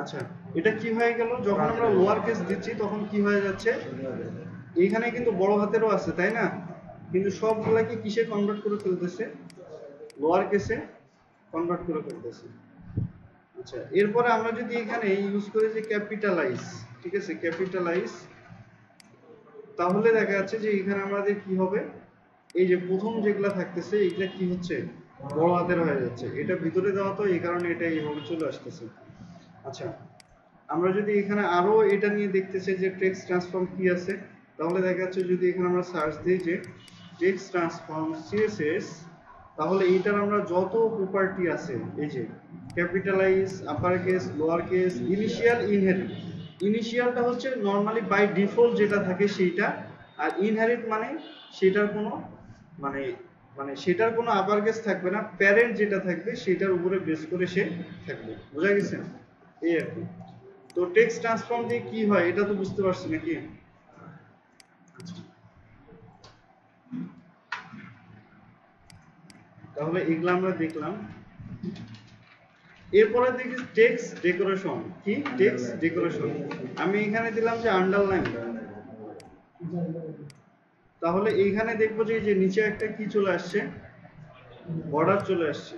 Speaker 1: আচ্ছা, এটা কি হয়ে গেল, যখন আমরা লোয়ার কেস দিচ্ছি তখন কি হয়ে যাচ্ছে, এইখানে কিন্তু বড় হাতেরও আছে তাই না, কিন্তু সবগুলাকে কিসে কনভার্ট করে ফেলতেছে, লোয়ার কেসে কনভার্ট করে ফেলতেছে। আচ্ছা, এরপরে আমরা যদি এখানে ইউজ করি যে ক্যাপিটালাইজ, ঠিক আছে, ক্যাপিটালাইজ, তাহলে দেখা যাচ্ছে যে এখানে আমাদের কি হবে, এই যে প্রথম যেগুলা থাকতেছে এইগুলা কি হচ্ছে, বড় হাতের হয়ে যাচ্ছে, এটা ভিতরে দেওয়া তো এই কারণে এটা এইভাবে চলে আসতেছে। আচ্ছা, আমরা যদি এখানে আরো এটা নিয়ে দেখতে চাই যে টেক্সট ট্রান্সফর্ম কি আছে, তাহলে দেখা যাচ্ছে যদি এখানে আমরা সার্চ দিই যে টেক্সট ট্রান্সফর্ম সিএসএস, তাহলে এইটার আমরা যত প্রপার্টি আছে, এই যে capitalize, upper case, lower case, initial, inherit, ইনিশিয়ালটা হচ্ছে নরমালি বাই ডিফল্ট যেটা থাকে সেইটা, আর ইনহেরিট মানে সেটার কোনো মানে মানে সেটার কোনো আপার কেস থাকবে না, প্যারেন্ট যেটা থাকবে সেটার উপরে বেস করে সে থাকবে। বোঝা গেছে? এই আর কি। তো টেক্সট ট্রান্সফর্ম দিয়ে কি হয় এটা তো বুঝতে পারছি নাকি? তাহলে এগুলো আমরা দেখলাম। এরপরে দেখি টেক্সট ডেকোরেশন। কি টেক্সট ডেকোরেশন? আমি এখানে দিলাম যে আন্ডারলাইন, তাহলে এইখানে দেখবো যে এই যে নিচে একটা কি চলে আসছে, বর্ডার চলে আসছে।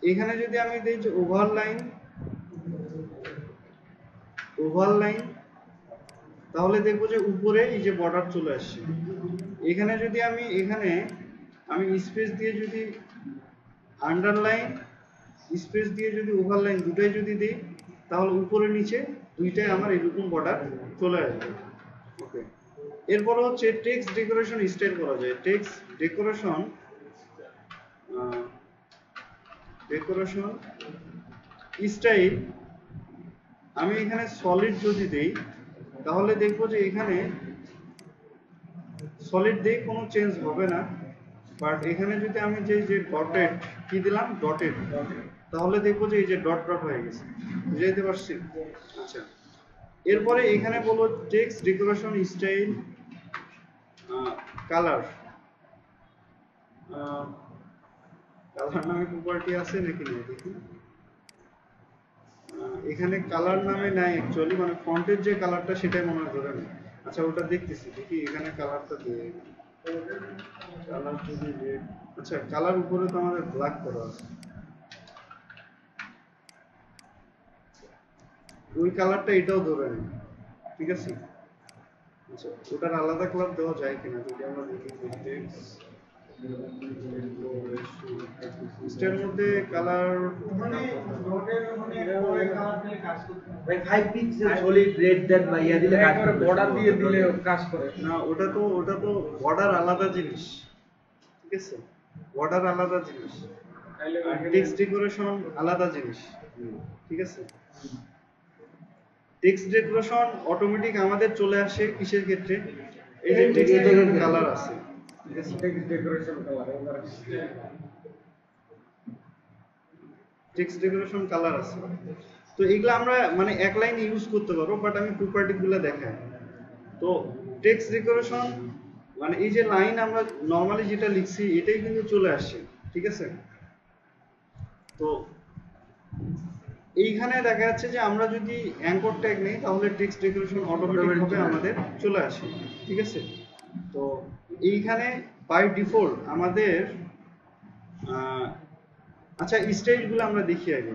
Speaker 1: এখানে যদি আমি দিই যে ওভারলাইন, ওভারলাইন, তাহলে দেখবো যে উপরে এই যে বর্ডার চলে আসছে। এখানে যদি আমি স্পেস দিয়ে যদি আন্ডারলাইন, স্পেস দিয়ে যদি ওভারলাইন দুটাই যদি দিই, তাহলে উপরে নিচে দুইটাই আমার এরকম বর্ডার চলে আসবে। ওকে, এরপর হচ্ছে টেক্সট ডেকোরেশন স্টাইল করা যায়। টেক্সট ডেকোরেশন ডেকোরেশন স্টাইল, আমি এখানে সলিড যদি দেই, তাহলে দেখবো যে এখানে সলিড দিয়ে কোনো চেঞ্জ হবে না, বাট এখানে যদি আমি যে ডটেড কি দিলাম, ডটেড, তাহলে দেখবো যে এই যে ডট ডট হয়ে গেছে। বুঝাইতে পারছি? আচ্ছা, এরপরে এখানে বলবো text decoration style colour. Colour নামে প্রপার্টি আছে নাকি নেই দেখি। এখানে কালার নামে নাই অ্যাকচুয়ালি, মানে ফন্টের যে কালারটা সেটাই মনে হয় ধরে নেই। আচ্ছা, ওটা দেখতেছি, দেখি এখানে কালারটা দিয়ে কালার যদি রেড, আচ্ছা কালার উপরে তো আমাদের ব্ল্যাক করা আছে, ওই কালারটা এটাও ধরে নেই, ঠিক আছে। আচ্ছা, ওটার আলাদা কালার দেওয়া যায় কিনা যদি আমরা দেখি। টেক্সটের মধ্যে কালার
Speaker 3: মানে ডটের মানে পরে কালার দিলে কাজ করতে হবে।
Speaker 4: ভাই 5 পিক্সেল সলিড রেড দেন বা ইয়া দিলে কাজ
Speaker 2: একবারে
Speaker 4: করবে।
Speaker 2: বর্ডার দিয়ে দিলে কাজ করে।
Speaker 1: না, ওটা তো বর্ডার আলাদা জিনিস, ঠিক আছে, বর্ডার আলাদা জিনিস, আর টেক্সট ডেকোরেশন আলাদা জিনিস, ঠিক আছে। টেক্সট ডেকোরেশন অটোমেটিক আমাদের চলে আসে কিসের ক্ষেত্রে, এই যে টেক্সট কালার আছে, ঠিক আছে,
Speaker 2: text decoration colour
Speaker 1: text decoration colour আছে। তো এগুলো আমরা মানে এক লাইনে ইউজ করতে পারবো, বাট আমি প্রপার্টিগুলো দেখাই। তো টেক্সট ডেকোরেশন মানে এই যে লাইন আমরা নরমালি যেটা লিখছি এটাই কিন্তু চলে আসছে, ঠিক আছে। তো এইখানে দেখা যাচ্ছে যে আমরা যদি অ্যাঙ্কর ট্যাগ নেই তাহলে টেক্সট ডেকোরেশন অটোমেটিক ভাবে আমাদের চলে আসে, ঠিক আছে। তো এইখানে বাই ডিফল্ট আমাদের আচ্ছা স্টাইলগুলো আমরা দেখি আগে,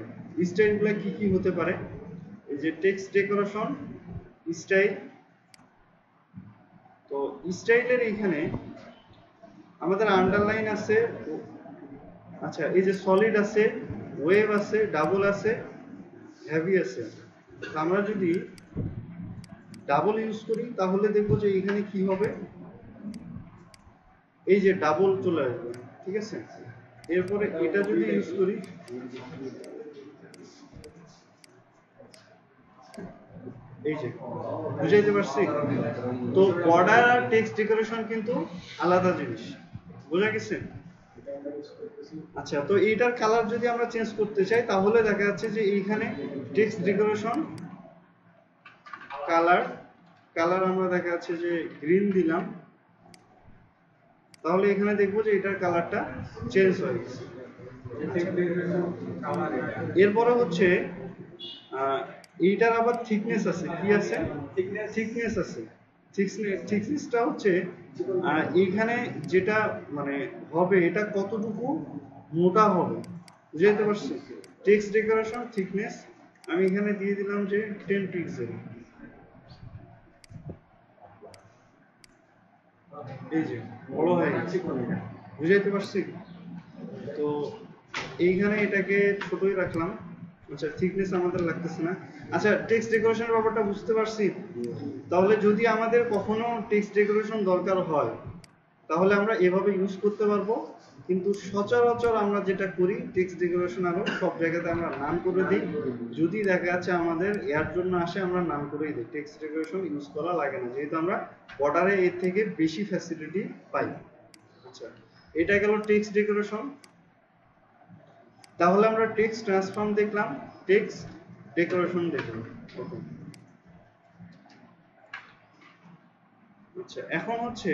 Speaker 1: স্টাইলগুলো কি কি হতে পারে। এই যে টেক্সট ডেকোরেশন স্টাইল, তো স্টাইলের এইখানে আমাদের আন্ডারলাইন আছে, আচ্ছা এই যে সলিড আছে, ওয়েভ আছে, ডাবল আছে, হেভি আছে। তো আমরা যদি ডাবল ইউজ করি তাহলে দেখবো যে এখানে কি হবে, এই যে ডাবল চলে আসবে, ঠিক আছে। এরপরে এটা যদি ইউজ করি, এই যে বুঝাইতে পারছি। তো বর্ডার আর টেক্সট ডেকোরেশন কিন্তু আলাদা জিনিস, বোঝা গেছে। আচ্ছা, তো এইটার কালার যদি আমরা চেঞ্জ করতে চাই তাহলে দেখা যাচ্ছে যে এইখানে টেক্সট ডেকোরেশন কালার আমরা দেখা যাচ্ছে যে গ্রিন দিলাম, তাহলে এখানে দেখবো যে এটার কালারটা চেঞ্জ হয়ে গেছে। এরপরে হচ্ছে এইটার আবার থিকনেস আছে, কি আছে? থিকনেস আছে। থিকনেসটা হচ্ছে এইখানে যেটা মানে হবে এটা কতটুকু মোটা হবে, বুঝাইতে পারছি? টেক্সট ডেকোরেশন থিকনেস আমি এখানে দিয়ে দিলাম যে 10 পিক্সেল। এই যে বড় হয়ে গেছে, বুঝাইতে পারছি? তো এইখানে এটাকে ছোটই রাখলাম। আচ্ছা, থিকনেস আমাদের লাগতেছে না। আচ্ছা, টেক্সট ডেকোরেশনের ব্যাপারটা বুঝতে পারছি। তাহলে যদি আমাদের কখনো টেক্সট ডেকোরেশন দরকার হয় তাহলে আমরা এভাবে ইউজ করতে পারবো, কিন্তু সচরাচর আমরা যেটা করি টেক্সট ডেকোরেশন আরো সব জায়গাতে আমরা নাম করে দিই। যদি দেখা যাচ্ছে আমাদের এর জন্য আসে আমরা নাম করেই দিই, টেক্সট ডেকোরেশন ইউজ করা লাগে না, যেহেতু আমরা বর্ডারে এর থেকে বেশি ফ্যাসিলিটি পাই। আচ্ছা, এটা গেল টেক্সট ডেকোরেশন। তাহলে আমরা টেক্সট ট্রান্সফর্ম দেখলাম, টেক্সট ডেকোরেশন দেখলাম। ওকে, আচ্ছা এখন হচ্ছে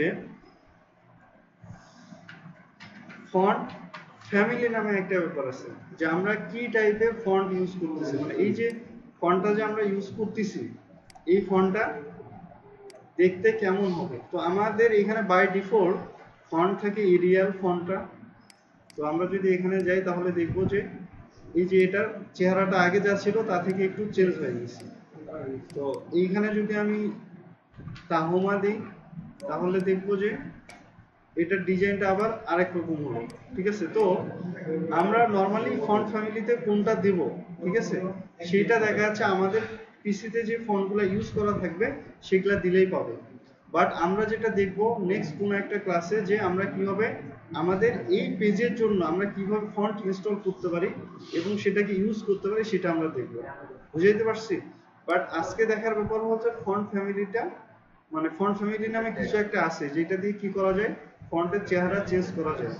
Speaker 1: ফন্ট ফ্যামিলি নামে একটা ব্যাপার আছে, যে আমরা কি টাইপের ফন্ট ইউজ করতেছি, মানে এই যে ফন্টটা যে আমরা ইউজ করতেছি এই ফন্টটা দেখতে কেমন হবে। তো আমাদের এখানে বাই ডিফল্ট ফন্ট থাকে এরিয়াল ফন্টটা। তো আমরা যদি এখানে যাই তাহলে দেখবো যে এই যে এটার চেহারাটা আগে যা ছিল তা থেকে একটু চেঞ্জ হয়ে গেছে। তো এইখানে যদি আমি তাহমা দিই তাহলে দেখবো যে এটার ডিজাইনটা আবার আরেক রকম হলো, ঠিক আছে? তো আমরা নরমালি ফন্ট ফ্যামিলিতে কোনটা দেব, ঠিক আছে, সেটা দেখা যাচ্ছে আমাদের পিসিতে যে ফন্টগুলো ইউজ করা থাকবে সেগুলা দিলেই পাবে। বাট আমরা যেটা দেখবো নেক্সট কোনো একটা ক্লাসে যে আমরা কিভাবে আমাদের এই পেজের জন্য আমরা কিভাবে ফন্ট ইনস্টল করতে পারি এবং সেটাকে ইউজ করতে পারি সেটা আমরা দেখবো, বুঝাইতে পারছি? বাট আজকে দেখার ব্যাপার হচ্ছে ফন্ট ফ্যামিলিটা, মানে ফন্ট ফ্যামিলি নামে কিছু একটা আছে যেটা দিয়ে কি করা যায়, ফন্টের চেহারা চেঞ্জ করা যায়।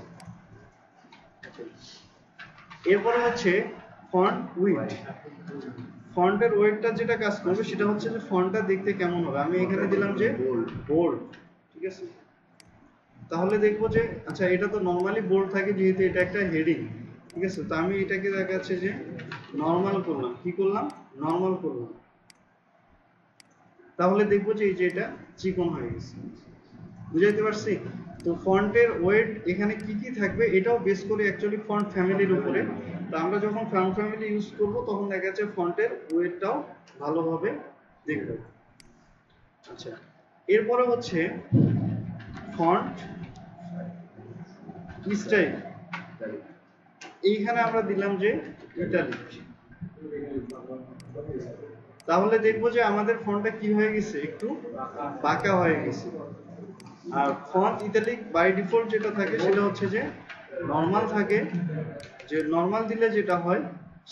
Speaker 1: এরপরে হচ্ছে ফন্ট উইডথ। ফন্টের ওয়েটটা যেটা কাজ করবে সেটা হচ্ছে যে ফন্টটা দেখতে কেমন হবে। আমি এখানে দিলাম যে বোল্ড, ঠিক আছে? তাহলে দেখবো যে আচ্ছা এটা তো নরমালি বোল্ড থাকে যেহেতু এটা একটা হেডিং, ঠিক আছে? তো আমি এটাকে দেখা যাচ্ছে যে নরমাল করলাম। কি করলাম? নরমাল করলাম। তাহলে দেখবো যে এই যে এটা চিকন হয়ে গেছে, বুঝাইতে পারছি? তো ফন্টের ওয়েট এখানে কি কি থাকবে এটাও বেস করে অ্যাকচুয়ালি ফন্ট ফ্যামিলির উপরে। তো আমরা যখন ফন্ট ফ্যামিলি ইউজ করব তখন দেখা যাচ্ছে ফন্টের ওয়েটটাও ভালোভাবে দেখব। আচ্ছা, এরপরে হচ্ছে ফন্ট স্টাইল। এইখানে আমরা দিলাম যে ইটালিক। তাহলে দেখবো যে আমাদের ফন্টটা কি হয়ে গেছে, একটু বাঁকা হয়ে গেছে। আর ফন্ট ইটালিক বাই ডিফল্ট যেটা থাকে সেটা হচ্ছে যে নরমাল থাকে, যে নরমাল দিলে যেটা হয়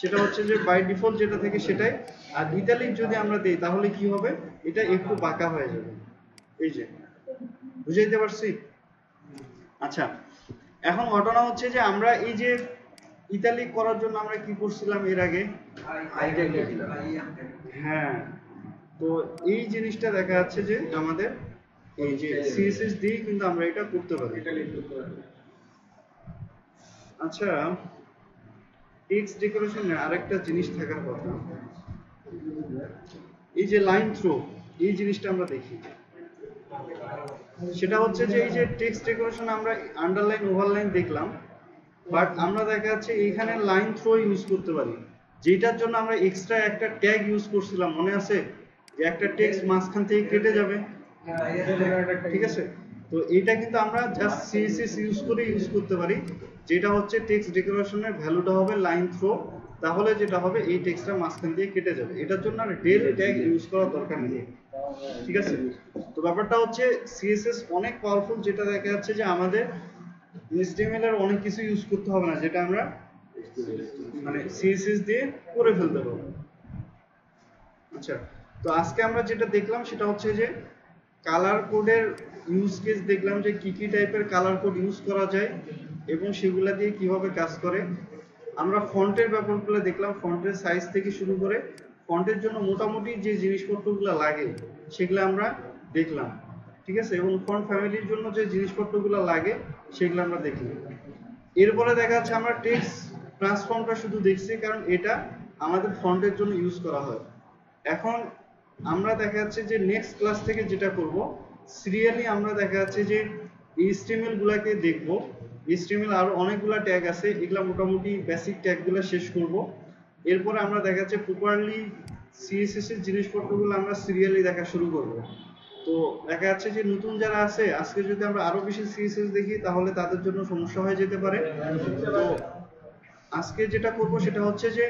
Speaker 1: সেটা হচ্ছে যে বাই ডিফল্ট যেটা থাকে সেটাই। আর ইটালিক যদি আমরা দেই তাহলে কি হবে, এটা একটু বাঁকা হয়ে যাবে। এই যে, বুঝাইতে পারছি? আচ্ছা, এখন ঘটনা হচ্ছে যে আমরা এই যে ইটালিক করার জন্য আমরা কি করছিলাম এর আগে? হ্যাঁ, তো এই জিনিসটা দেখা যাচ্ছে যে আমাদের এই যে সিএসএস দিয়ে কিন্তু আমরা এটা করতে পারি। আচ্ছা, টেক্সট ডেকোরেশনে আরেকটা জিনিস থাকার কথা, এই যে লাইন থ্রো, এই জিনিসটা আমরা দেখি। সেটা হচ্ছে যে এই যে টেক্সট ডেকোরেশন আমরা আন্ডারলাইন ওভারলাইন দেখলাম, বাট আমরা দেখা যাচ্ছে এইখানে লাইন থ্রো ইউজ করতে পারি, যেটার জন্য আমরা এক্সট্রা একটা ট্যাগ ইউজ করছিলাম, মনে আছে? যে একটা টেক্সট মাঝখান থেকে কেটে যাবে, ঠিক আছে? তো এইটা কিন্তু আমরা জাস্ট সিএসএস ইউজ করে ইউজ করতে পারি, যেটা হচ্ছে টেক্সট ডেকোরেশনের ভ্যালুটা হবে লাইন থ্রো। তাহলে যেটা হবে এই টেক্সটটা মাঝখান দিয়ে কেটে যাবে, এটার জন্য আর ডেল ট্যাগ ইউজ করার দরকার নেই, ঠিক আছে? তো ব্যাপারটা হচ্ছে সিএসএস অনেক পাওয়ারফুল, যেটা দেখা যাচ্ছে যে আমাদের এইচটিএমএল এর অনেক কিছু ইউজ করতে হবে না, যেটা আমরা মানে সিএসএস দিয়ে করে ফেলতে পারবো। আচ্ছা, তো আজকে আমরা যেটা দেখলাম সেটা হচ্ছে যে কালার কোডের ইউজ কেস দেখলাম, যে কি কি টাইপের কালার কোড ইউজ করা যায় এবং সেগুলা দিয়ে কিভাবে কাজ করে। আমরা ফন্টের ব্যাপারগুলো দেখলাম, ফন্টের সাইজ থেকে শুরু করে ফন্টের জন্য মোটামুটি যে জিনিসপত্রগুলো লাগে সেগুলো আমরা দেখলাম, ঠিক আছে? এবং ফন্ট ফ্যামিলির জন্য যে জিনিসপত্রগুলো লাগে সেগুলো আমরা দেখলাম। এরপরে দেখা যাচ্ছে আমরা টেক্সট ট্রান্সফর্মটা শুধু দেখছি, কারণ এটা আমাদের ফন্টের জন্য ইউজ করা হয়। এখন আমরা দেখা যাচ্ছে যে নেক্সট ক্লাস থেকে যেটা করব, সিরিয়ালি আমরা দেখা যাচ্ছে যে HTML গুলাকে দেখব। HTML আরো অনেকগুলা ট্যাগ আছে, এগুলা মোটামুটি বেসিক ট্যাগগুলো শেষ করব। এরপরে আমরা দেখা যাচ্ছে প্রপারলি CSS এর জিনিসপত্রগুলো আমরা সিরিয়ালি দেখা শুরু করব। তো দেখা যাচ্ছে যে নতুন যারা আছে, আজকে যদি আমরা আরো বেশি CSS দেখি তাহলে তাদের জন্য সমস্যা হয়ে যেতে পারে। তো আজকে যেটা করব সেটা হচ্ছে যে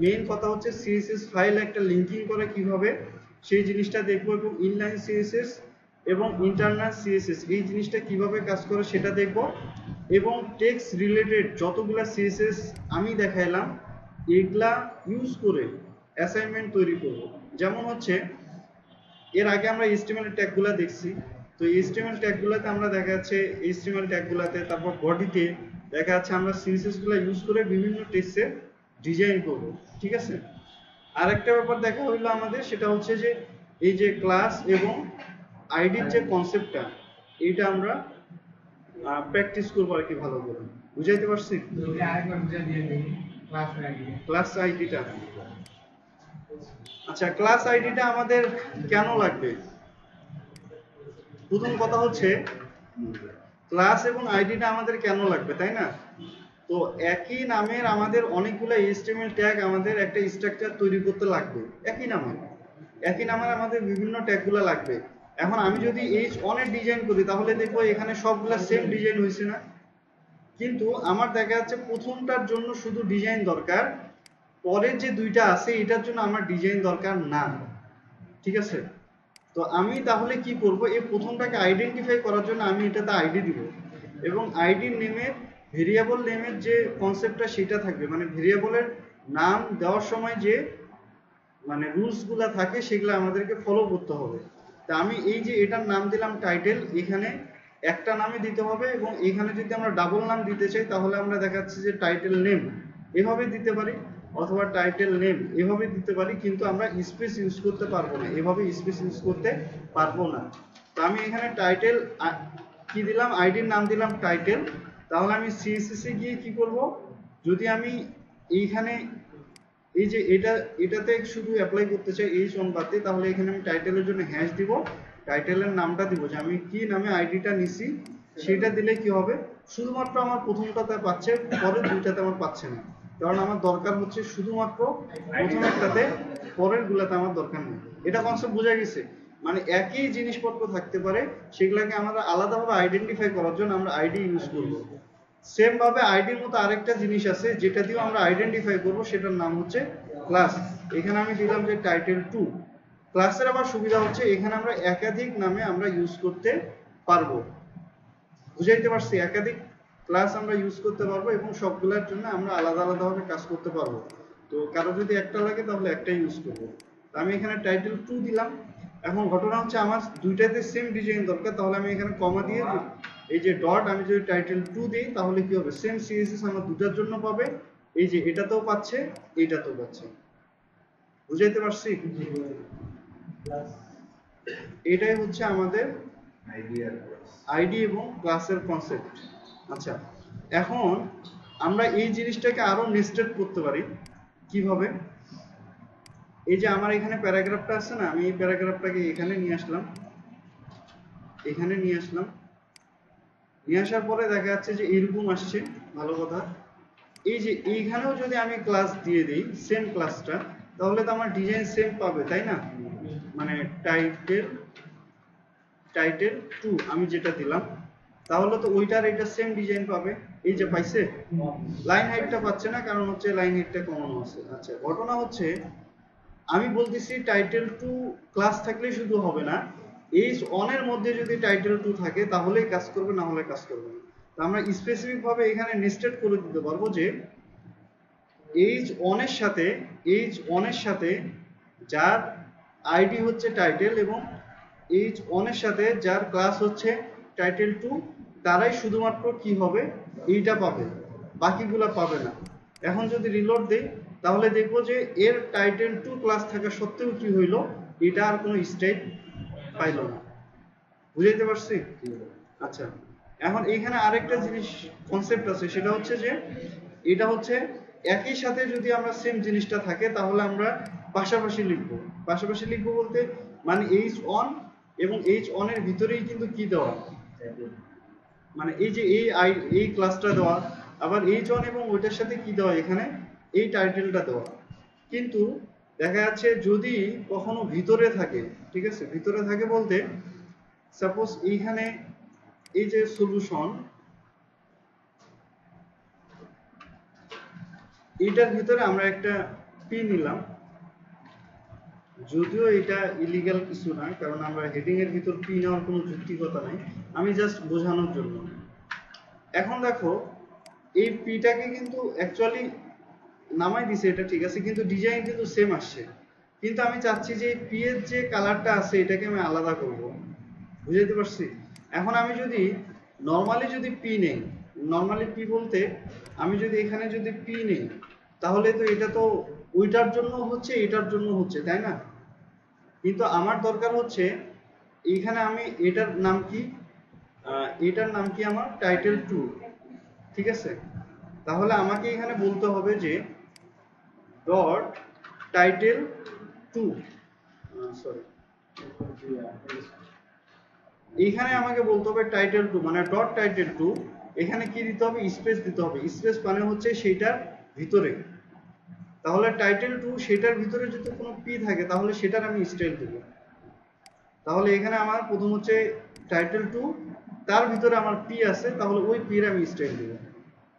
Speaker 1: মেইন কথা হচ্ছে CSS ফাইল একটা লিঙ্কিং করে কিভাবে সেই জিনিসটা দেখব, এবং ইনলাইন CSS এবং ইন্টারনাল CSS এই জিনিসটা কিভাবে কাজ করে সেটা দেখব, এবং টেক্সট রিলেটেড যতগুলা CSS আমি দেখাইলাম এগুলা ইউজ করে অ্যাসাইনমেন্ট তৈরি করব। যেমন হচ্ছে এর আগে আমরা HTML ট্যাগগুলো দেখছি, তো HTML ট্যাগগুলোতে আমরা দেখা যাচ্ছে HTML ট্যাগগুলোতে তারপর বডিতে দেখা যাচ্ছে আমরা CSS গুলো ইউজ করে বিভিন্ন টেক্সটের ডিজাইন করব, ঠিক আছে। আরেকটা ব্যাপার দেখা হইলো আমাদের, সেটা হচ্ছে যে এই যে ক্লাস এবং আইডির যে কনসেপ্টটা এইটা আমরা প্র্যাকটিস করবো আর কি ভালো করে। বুঝাইতে পারছি? ক্লাস আইডিটা, আচ্ছা ক্লাস আইডিটা আমাদের কেন লাগবে? প্রথম কথা হচ্ছে ক্লাস এবং আইডিটা আমাদের কেন লাগবে, তাই না? তো একই নামের আমাদের অনেকগুলো HTML ট্যাগ আমাদের একটা স্ট্রাকচার তৈরি করতে লাগবে। একই নামের আমাদের বিভিন্ন ট্যাগগুলো লাগবে। এখন আমি যদি H1 এর ডিজাইন করি তাহলে দেখবো এখানে সবগুলা সেম ডিজাইন হয়েছে না, কিন্তু আমার দেখা যাচ্ছে প্রথমটার জন্য শুধু ডিজাইন দরকার, পরের যে দুইটা আছে এটার জন্য আমার ডিজাইন দরকার না, ঠিক আছে। তো আমি তাহলে কি করব, এই প্রথমটাকে আইডেন্টিফাই করার জন্য আমি এটাতে আইডি দিব, এবং আইডির নেমের ভেরিয়েবল নেমের যে কনসেপ্টটা সেটা থাকবে, মানে ভেরিয়েবলের নাম দেওয়ার সময় যে মানে রুলস গুলা থাকে সেগুলো আমাদেরকে ফলো করতে হবে। তা আমি এই যে এটার নাম দিলাম টাইটেল, এখানে একটা নামে দিতে হবে, এবং এখানে যদি আমরা ডাবল নাম দিতে চাই তাহলে আমরা দেখাচ্ছি যে টাইটেল নেম এভাবে দিতে পারি, অথবা টাইটেল নেম এভাবে দিতে পারি, কিন্তু আমরা স্পেস ইউজ করতে পারবো না, এভাবে স্পেস ইউজ করতে পারবো না। তো আমি এখানে টাইটেল কি দিলাম, আইডির নাম দিলাম টাইটেল। তাহলে আমি CSS এ গিয়ে কি করব, যদি আমি এইখানে এই যে এটাতে শুধু অ্যাপ্লাই করতে চাই H1 বাদে, তাহলে এখানে আমি টাইটেলের জন্য হ্যাশ দিব, টাইটেলের নামটা দিব যে আমি কি নামে আইডিটা নিছি সেটা দিলে কি হবে, শুধুমাত্র আমার প্রথমটাতে পাচ্ছে, পরের দুইটাতে আমার পাচ্ছে না, কারণ আমার দরকার হচ্ছে শুধুমাত্র প্রথমেরটাতে, পরের গুলাতে আমার দরকার নেই। এটা কনসেপ্ট বোঝা গেছে? মানে একই জিনিসপত্র থাকতে পারে, সেগুলোকে আমরা আলাদাভাবে আইডেন্টিফাই করার জন্য আমরা আইডি ইউজ করব। সেম ভাবে আইডির মতো আরেকটা জিনিস আছে যেটা দিয়ে আমরা আইডেন্টিফাই করব, সেটার নাম হচ্ছে ক্লাস। এখানে আমি দিলাম যে টাইটেল 2। ক্লাসের আবার সুবিধা হচ্ছে এখানে আমরা একাধিক নামে আমরা ইউজ করতে পারবো। বুঝাইতে পারছি? একাধিক ক্লাস আমরা ইউজ করতে পারবো, এবং সবগুলোর জন্য আমরা আলাদা আলাদাভাবে কাজ করতে পারবো। তো কারো যদি একটা লাগে তাহলে একটাই ইউজ করব। আমি এখানে টাইটেল 2 দিলাম। এখন ঘটনা হচ্ছে আমার দুইটাতে সেম ডিজাইন দরকার, তাহলে আমি এখানে কমা দিয়ে এই যে ডট, আমি যদি টাইটেল 2 দিই তাহলে কি হবে, সেম CSS আমার দুটার জন্য পাবে, এই যে এটাতেও পাচ্ছে এইটাতেও পাচ্ছে। বুঝাইতে পারছি? এটাই হচ্ছে আমাদের আইডি এবং ক্লাসের কনসেপ্ট। আচ্ছা, এখন আমরা এই জিনিসটাকে আরো নেস্টেড করতে পারি কিভাবে? এই যে আমার এখানে প্যারাগ্রাফটা আছে না, আমি এই প্যারাগ্রাফটাকে এখানে নিয়ে আসলাম, নিয়ে আসার পরে দেখা যাচ্ছে যে এরকম আসছে, ভালো কথা। এই যে এইখানেও যদি আমি ক্লাস দিয়ে দিই সেম ক্লাসটা, তাহলে তো আমার ডিজাইন সেম পাবে, তাই না? মানে টাইটেল 2 আমি যেটা দিলাম, তাহলে তো ওইটার এটা সেম ডিজাইন পাবে। এই যে পাইছে, লাইন হাইটটা পাচ্ছে না, কারণ হচ্ছে লাইন হাইটটা কমানো আছে। আচ্ছা, ঘটনা হচ্ছে আমি বলতেছি টাইটেল 2 ক্লাস থাকলেই শুধু হবে না, H1 এর মধ্যে যদি টাইটেল 2 থাকে তাহলেই কাজ করবে, না হলে কাজ করবে না। তো আমরা স্পেসিফিক ভাবে এখানে নেস্টেড করে দিতে পারবো যে H1 এর সাথে যার আইডি হচ্ছে টাইটেল, এবং H1 এর সাথে যার ক্লাস হচ্ছে টাইটেল 2, তারাই শুধুমাত্র কি হবে, এইটা পাবে, বাকিগুলা পাবে না। এখন যদি রিলোড দেই তাহলে দেখবো যে এর টাইটেল 2 ক্লাস থাকা সত্ত্বেও কি হইলো, এটা আর কোনো স্টেট পাইলো না। বুঝাইতে পারছি? আচ্ছা, এখন এইখানে আরেকটা জিনিস কনসেপ্ট আছে, সেটা হচ্ছে যে এটা হচ্ছে একই সাথে যদি আমরা সেম জিনিসটা থাকে তাহলে আমরা পাশাপাশি লিখব। পাশাপাশি লিখব বলতে মানে h1 এবং h1 এর ভিতরেই কিন্তু কি দেওয়া, মানে এই যে এই ক্লাসটা দেওয়া, আবার h1 এবং ওইটার সাথে কি দেওয়া, এখানে এই টাইটেলটা দেওয়া। কিন্তু দেখা যাচ্ছে যদি কখনো ভিতরে থাকে, ঠিক আছে, ভিতরে থাকে বলতে সাপোজ এইখানে এই যে সলিউশন, এটার ভিতরে আমরা একটা পি নিলাম, যদিও এটা ইলিগাল কিছু না, কারণ আমরা হেডিং এর ভিতর পি নেওয়ার কোনো যুক্তিকতা নাই, আমি জাস্ট বোঝানোর জন্য। এখন দেখো এই পিটাকে কিন্তু অ্যাকচুয়ালি নামাই দিছে এটা ঠিক আছে, কিন্তু ডিজাইন কিন্তু সেম আসছে। কিন্তু আমি চাচ্ছি যে এই পি এর যে কালারটা আছে এটাকে আমি আলাদা করব, বুঝাইতে পারছি? এখন আমি যদি নরমালি যদি পি নেই, নরমালি পি বলতে আমি যদি এখানে যদি পি নেই তাহলে তো এটা তো ওইটার জন্য হচ্ছে এটার জন্য হচ্ছে, তাই না? কিন্তু আমার দরকার হচ্ছে এইখানে আমি এটার নাম কি, এটার নাম কি আমার টাইটেল 2, ঠিক আছে? তাহলে আমাকে এখানে বলতে হবে যে ডট টাইটেল 2, সরি, এখানে আমাকে বলতে হবে টাইটেল 2 মানে ডট টাইটেল 2, এখানে কি দিতে হবে, স্পেস দিতে হবে। স্পেস মানে হচ্ছে সেটার ভিতরে, তাহলে টাইটেল 2 সেটার ভিতরে যদি কোনো পি থাকে তাহলে সেটার আমি স্টাইল দেব। তাহলে এখানে আমার প্রথম হচ্ছে টাইটেল 2, তার ভিতরে আমার পি আছে, তাহলে ওই পি এর আমি স্টাইল দেব।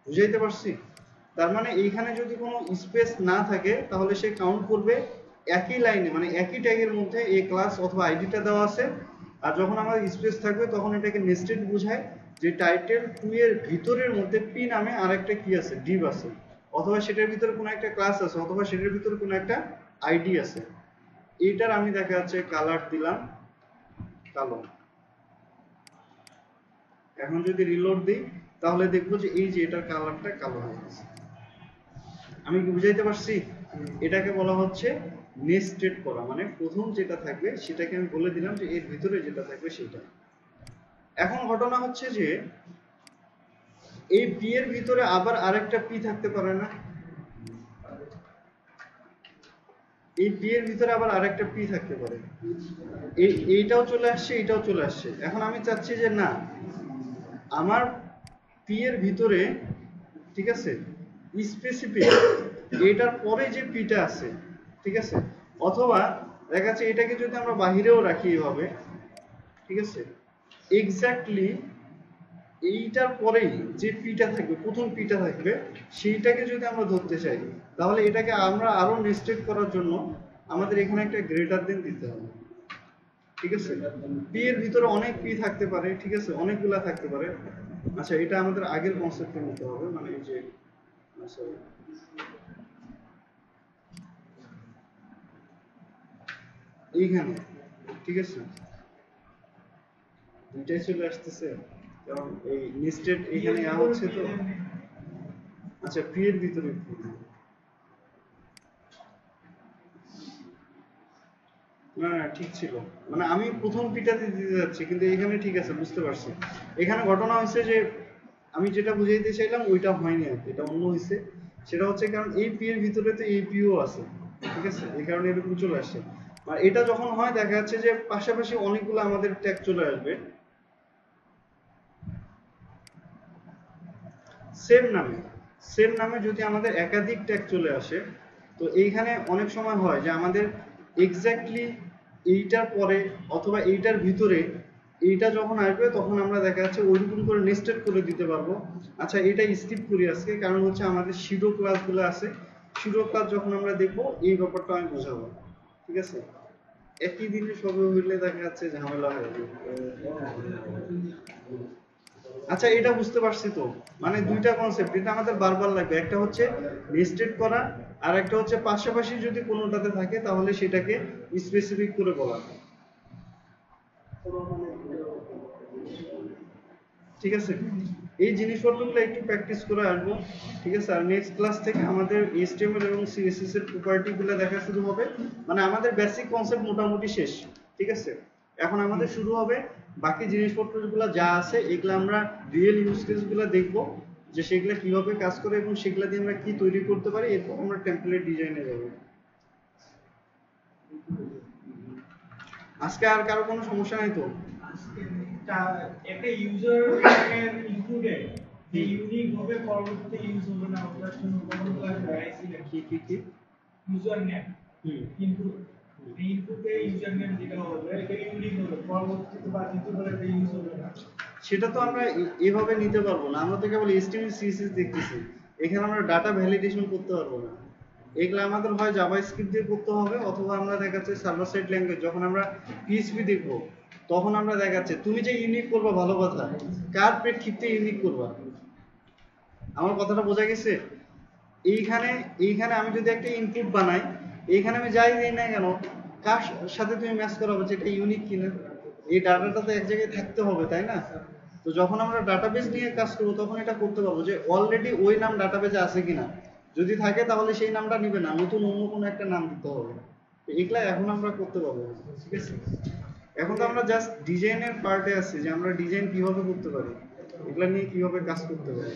Speaker 1: বুঝাইতে পারছি? তার মানে এইখানে যদি কোনো স্পেস না থাকে তাহলে সে কাউন্ট করবে একই লাইনে, মানে একই ট্যাগের মধ্যে এই ক্লাস অথবা আইডিটা দেওয়া আছে। আর যখন আমার স্পেস থাকবে তখন এটাকে নেস্টেড বোঝায় যে টাইটেল 2 এর ভিতরের মধ্যে পি নামে আরেকটা কি আছে, ডিভ আছে, অথবা সেটার ভিতরে কোনো একটা ক্লাস আছে, অথবা সেটার ভিতরে কোনো একটা আইডি আছে। এইটার আমি দেখা যাচ্ছে কালার দিলাম কালো। এখন যদি রিলোড দিই তাহলে দেখবো যে এই যে এটার কালারটা কালো হয়ে গেছে। আমি কি বুঝাইতে পারছি? এটাকে বলা হচ্ছে নেস্টেড করা, মানে প্রথম যেটা থাকবে সেটাকে আমি বলে দিলাম যে এর ভিতরে যেটা থাকবে সেটা। এখন ঘটনা হচ্ছে যে এই পি এর ভিতরে আবার আরেকটা পি থাকতে পারে না? এই পি এর ভিতরে আবার আরেকটা পি থাকতে পারে, এইটাও চলে আসছে, এইটাও চলে আসছে। এখন আমি চাচ্ছি যে না, আমার পি এর ভিতরে, ঠিক আছে, স্পেসিফিক এটার পরে যে পিটা আছে, ঠিক আছে, অথবা দেখা যাচ্ছে এটাকে যদি আমরা বাহিরেও রাখি এভাবে, ঠিক আছে, এক্স্যাক্টলি এইটার পরেই যে পিটা থাকবে, প্রথম পিটা থাকবে, সেইটাকে যদি আমরা ধরতে চাই তাহলে এটাকে আমরা আরো নেস্টেড করার জন্য আমাদের এখানে একটা গ্রেটার দেন দিতে হবে, ঠিক আছে? পি এর ভিতরে অনেক পি থাকতে পারে, ঠিক আছে, অনেকগুলা থাকতে পারে। আচ্ছা, এটা আমাদের আগের কনসেপ্টে নিতে হবে, মানে এই যে এইখানে, ঠিক আছে, দুইটাই চলে আসতেছে কারণ এই নেস্টেড এখানে হচ্ছে তো। আচ্ছা, পি এর ভিতরে না না ঠিক ছিল, মানে আমি প্রথম পিটাতে দিতে যাচ্ছি কিন্তু এখানে ঠিক আছে, বুঝতে পারছি। এখানে ঘটনা হয়েছে যে আমি যেটা বুঝাইতে চাইলাম ওইটা হয়নি আর কি, এটা অন্য হয়েছে। সেটা হচ্ছে কারণ এই পি এর ভিতরে তো এই পিও আছে, ঠিক আছে, এই কারণে এরকম চলে আসছে। আর এটা যখন হয় দেখা যাচ্ছে যে পাশাপাশি অনেকগুলো আমাদের ট্যাগ চলে আসবে সেম নামে যদি আমাদের একাধিক ট্যাগ চলে আসে, তো এইখানে অনেক সময় হয় যে আমাদের এক্স্যাক্টলি এইটার পরে অথবা এইটার ভিতরে এইটা যখন আসবে তখন আমরা দেখা যাচ্ছে ওইরকম করে নেস্টেড করে দিতে পারবো। আচ্ছা, এটা স্কিপ করি আজকে, কারণ হচ্ছে আমাদের শিডো ক্লাসগুলো আছে, শিডো ক্লাস যখন আমরা দেখবো এই ব্যাপারটা আমি বোঝাবো, ঠিক আছে? একই দিনে সবে হইলে দেখা যাচ্ছে ঝামেলা হয়ে যাবে। আচ্ছা, এটা বুঝতে পারছি তো, মানে দুইটা কনসেপ্ট, এটা আমাদের বারবার লাগবে। একটা হচ্ছে নেস্টেড করা, আর একটা হচ্ছে পাশাপাশি যদি কোনোটাতে থাকে তাহলে সেটাকে স্পেসিফিক করে বলা, ঠিক আছে? এই জিনিসপত্রগুলো একটু প্র্যাকটিস করে আসবো, ঠিক আছে? আর নেক্সট ক্লাস থেকে আমাদের HTML এবং CSS এর প্রপার্টিগুলো দেখা শুরু হবে, মানে আমাদের বেসিক কনসেপ্ট মোটামুটি শেষ, ঠিক আছে? এখন আমাদের শুরু হবে বাকি জিনিসপত্রগুলো যা আছে, এগুলো আমরা রিয়েল ইউজ কেসগুলো দেখবো, যে সেগুলা কিভাবে কাজ করে এবং সেগুলা দিয়ে আমরা কি তৈরি করতে পারি, এরপর আমরা টেমপ্লেট ডিজাইনে যাব। আজকে আর কারো কোনো সমস্যা নাই তো?
Speaker 3: একটা ইউজার এর ইনপুটে যে ইউনিক ভাবে পরবর্তীতে ইউজ হবে না ওটার জন্য কখন লাগবে আইসি না
Speaker 1: কি
Speaker 3: ইউজার নেম ইনপুট ইনপুটে ইউজার নেম যেটা হবে এটা ইউনিক হবে, পরবর্তীতে বা দ্বিতীয়বার এটা ইউজ হবে না।
Speaker 1: সেটা তো আমরা এভাবে নিতে পারবো না, আমরা তো কেবল HTML CSS দেখতেছি, এখানে আমরা ডাটা ভ্যালিডেশন করতে পারবো না। এগুলো আমাদের হয় জাভাস্ক্রিপ্ট দিয়ে করতে হবে, অথবা আমরা দেখাচ্ছে সার্ভার সাইড ল্যাঙ্গুয়েজ, যখন আমরা PHP দেখবো তখন আমরা দেখাচ্ছে তুমি যে ইউনিক করবা ভালো কথা, কার প্রেক্ষিতে ইউনিক করবা? আমার কথাটা বোঝা গেছে? এইখানে আমি যদি একটা ইনপুট বানাই, এইখানে আমি যাই দিই না কেন, কার সাথে তুমি ম্যাচ করাবে যে এটা ইউনিক কিনা? এই ডাটাটা তো এক জায়গায় থাকতে হবে, তাই না? তো যখন আমরা ডাটাবেস নিয়ে কাজ করবো তখন এটা করতে পারবো যে অলরেডি ওই নাম ডাটাবেসে আছে কিনা, যদি থাকে তাহলে সেই নামটা নিবে না, নতুন অন্য কোনো একটা নাম দিতে হবে। এগুলা এখন আমরা করতে পারবো না, ঠিক আছে? এখন তো আমরা জাস্ট ডিজাইনের পার্টে আছি যে আমরা ডিজাইন কিভাবে করতে পারি, এগুলা নিয়ে কিভাবে কাজ করতে পারি।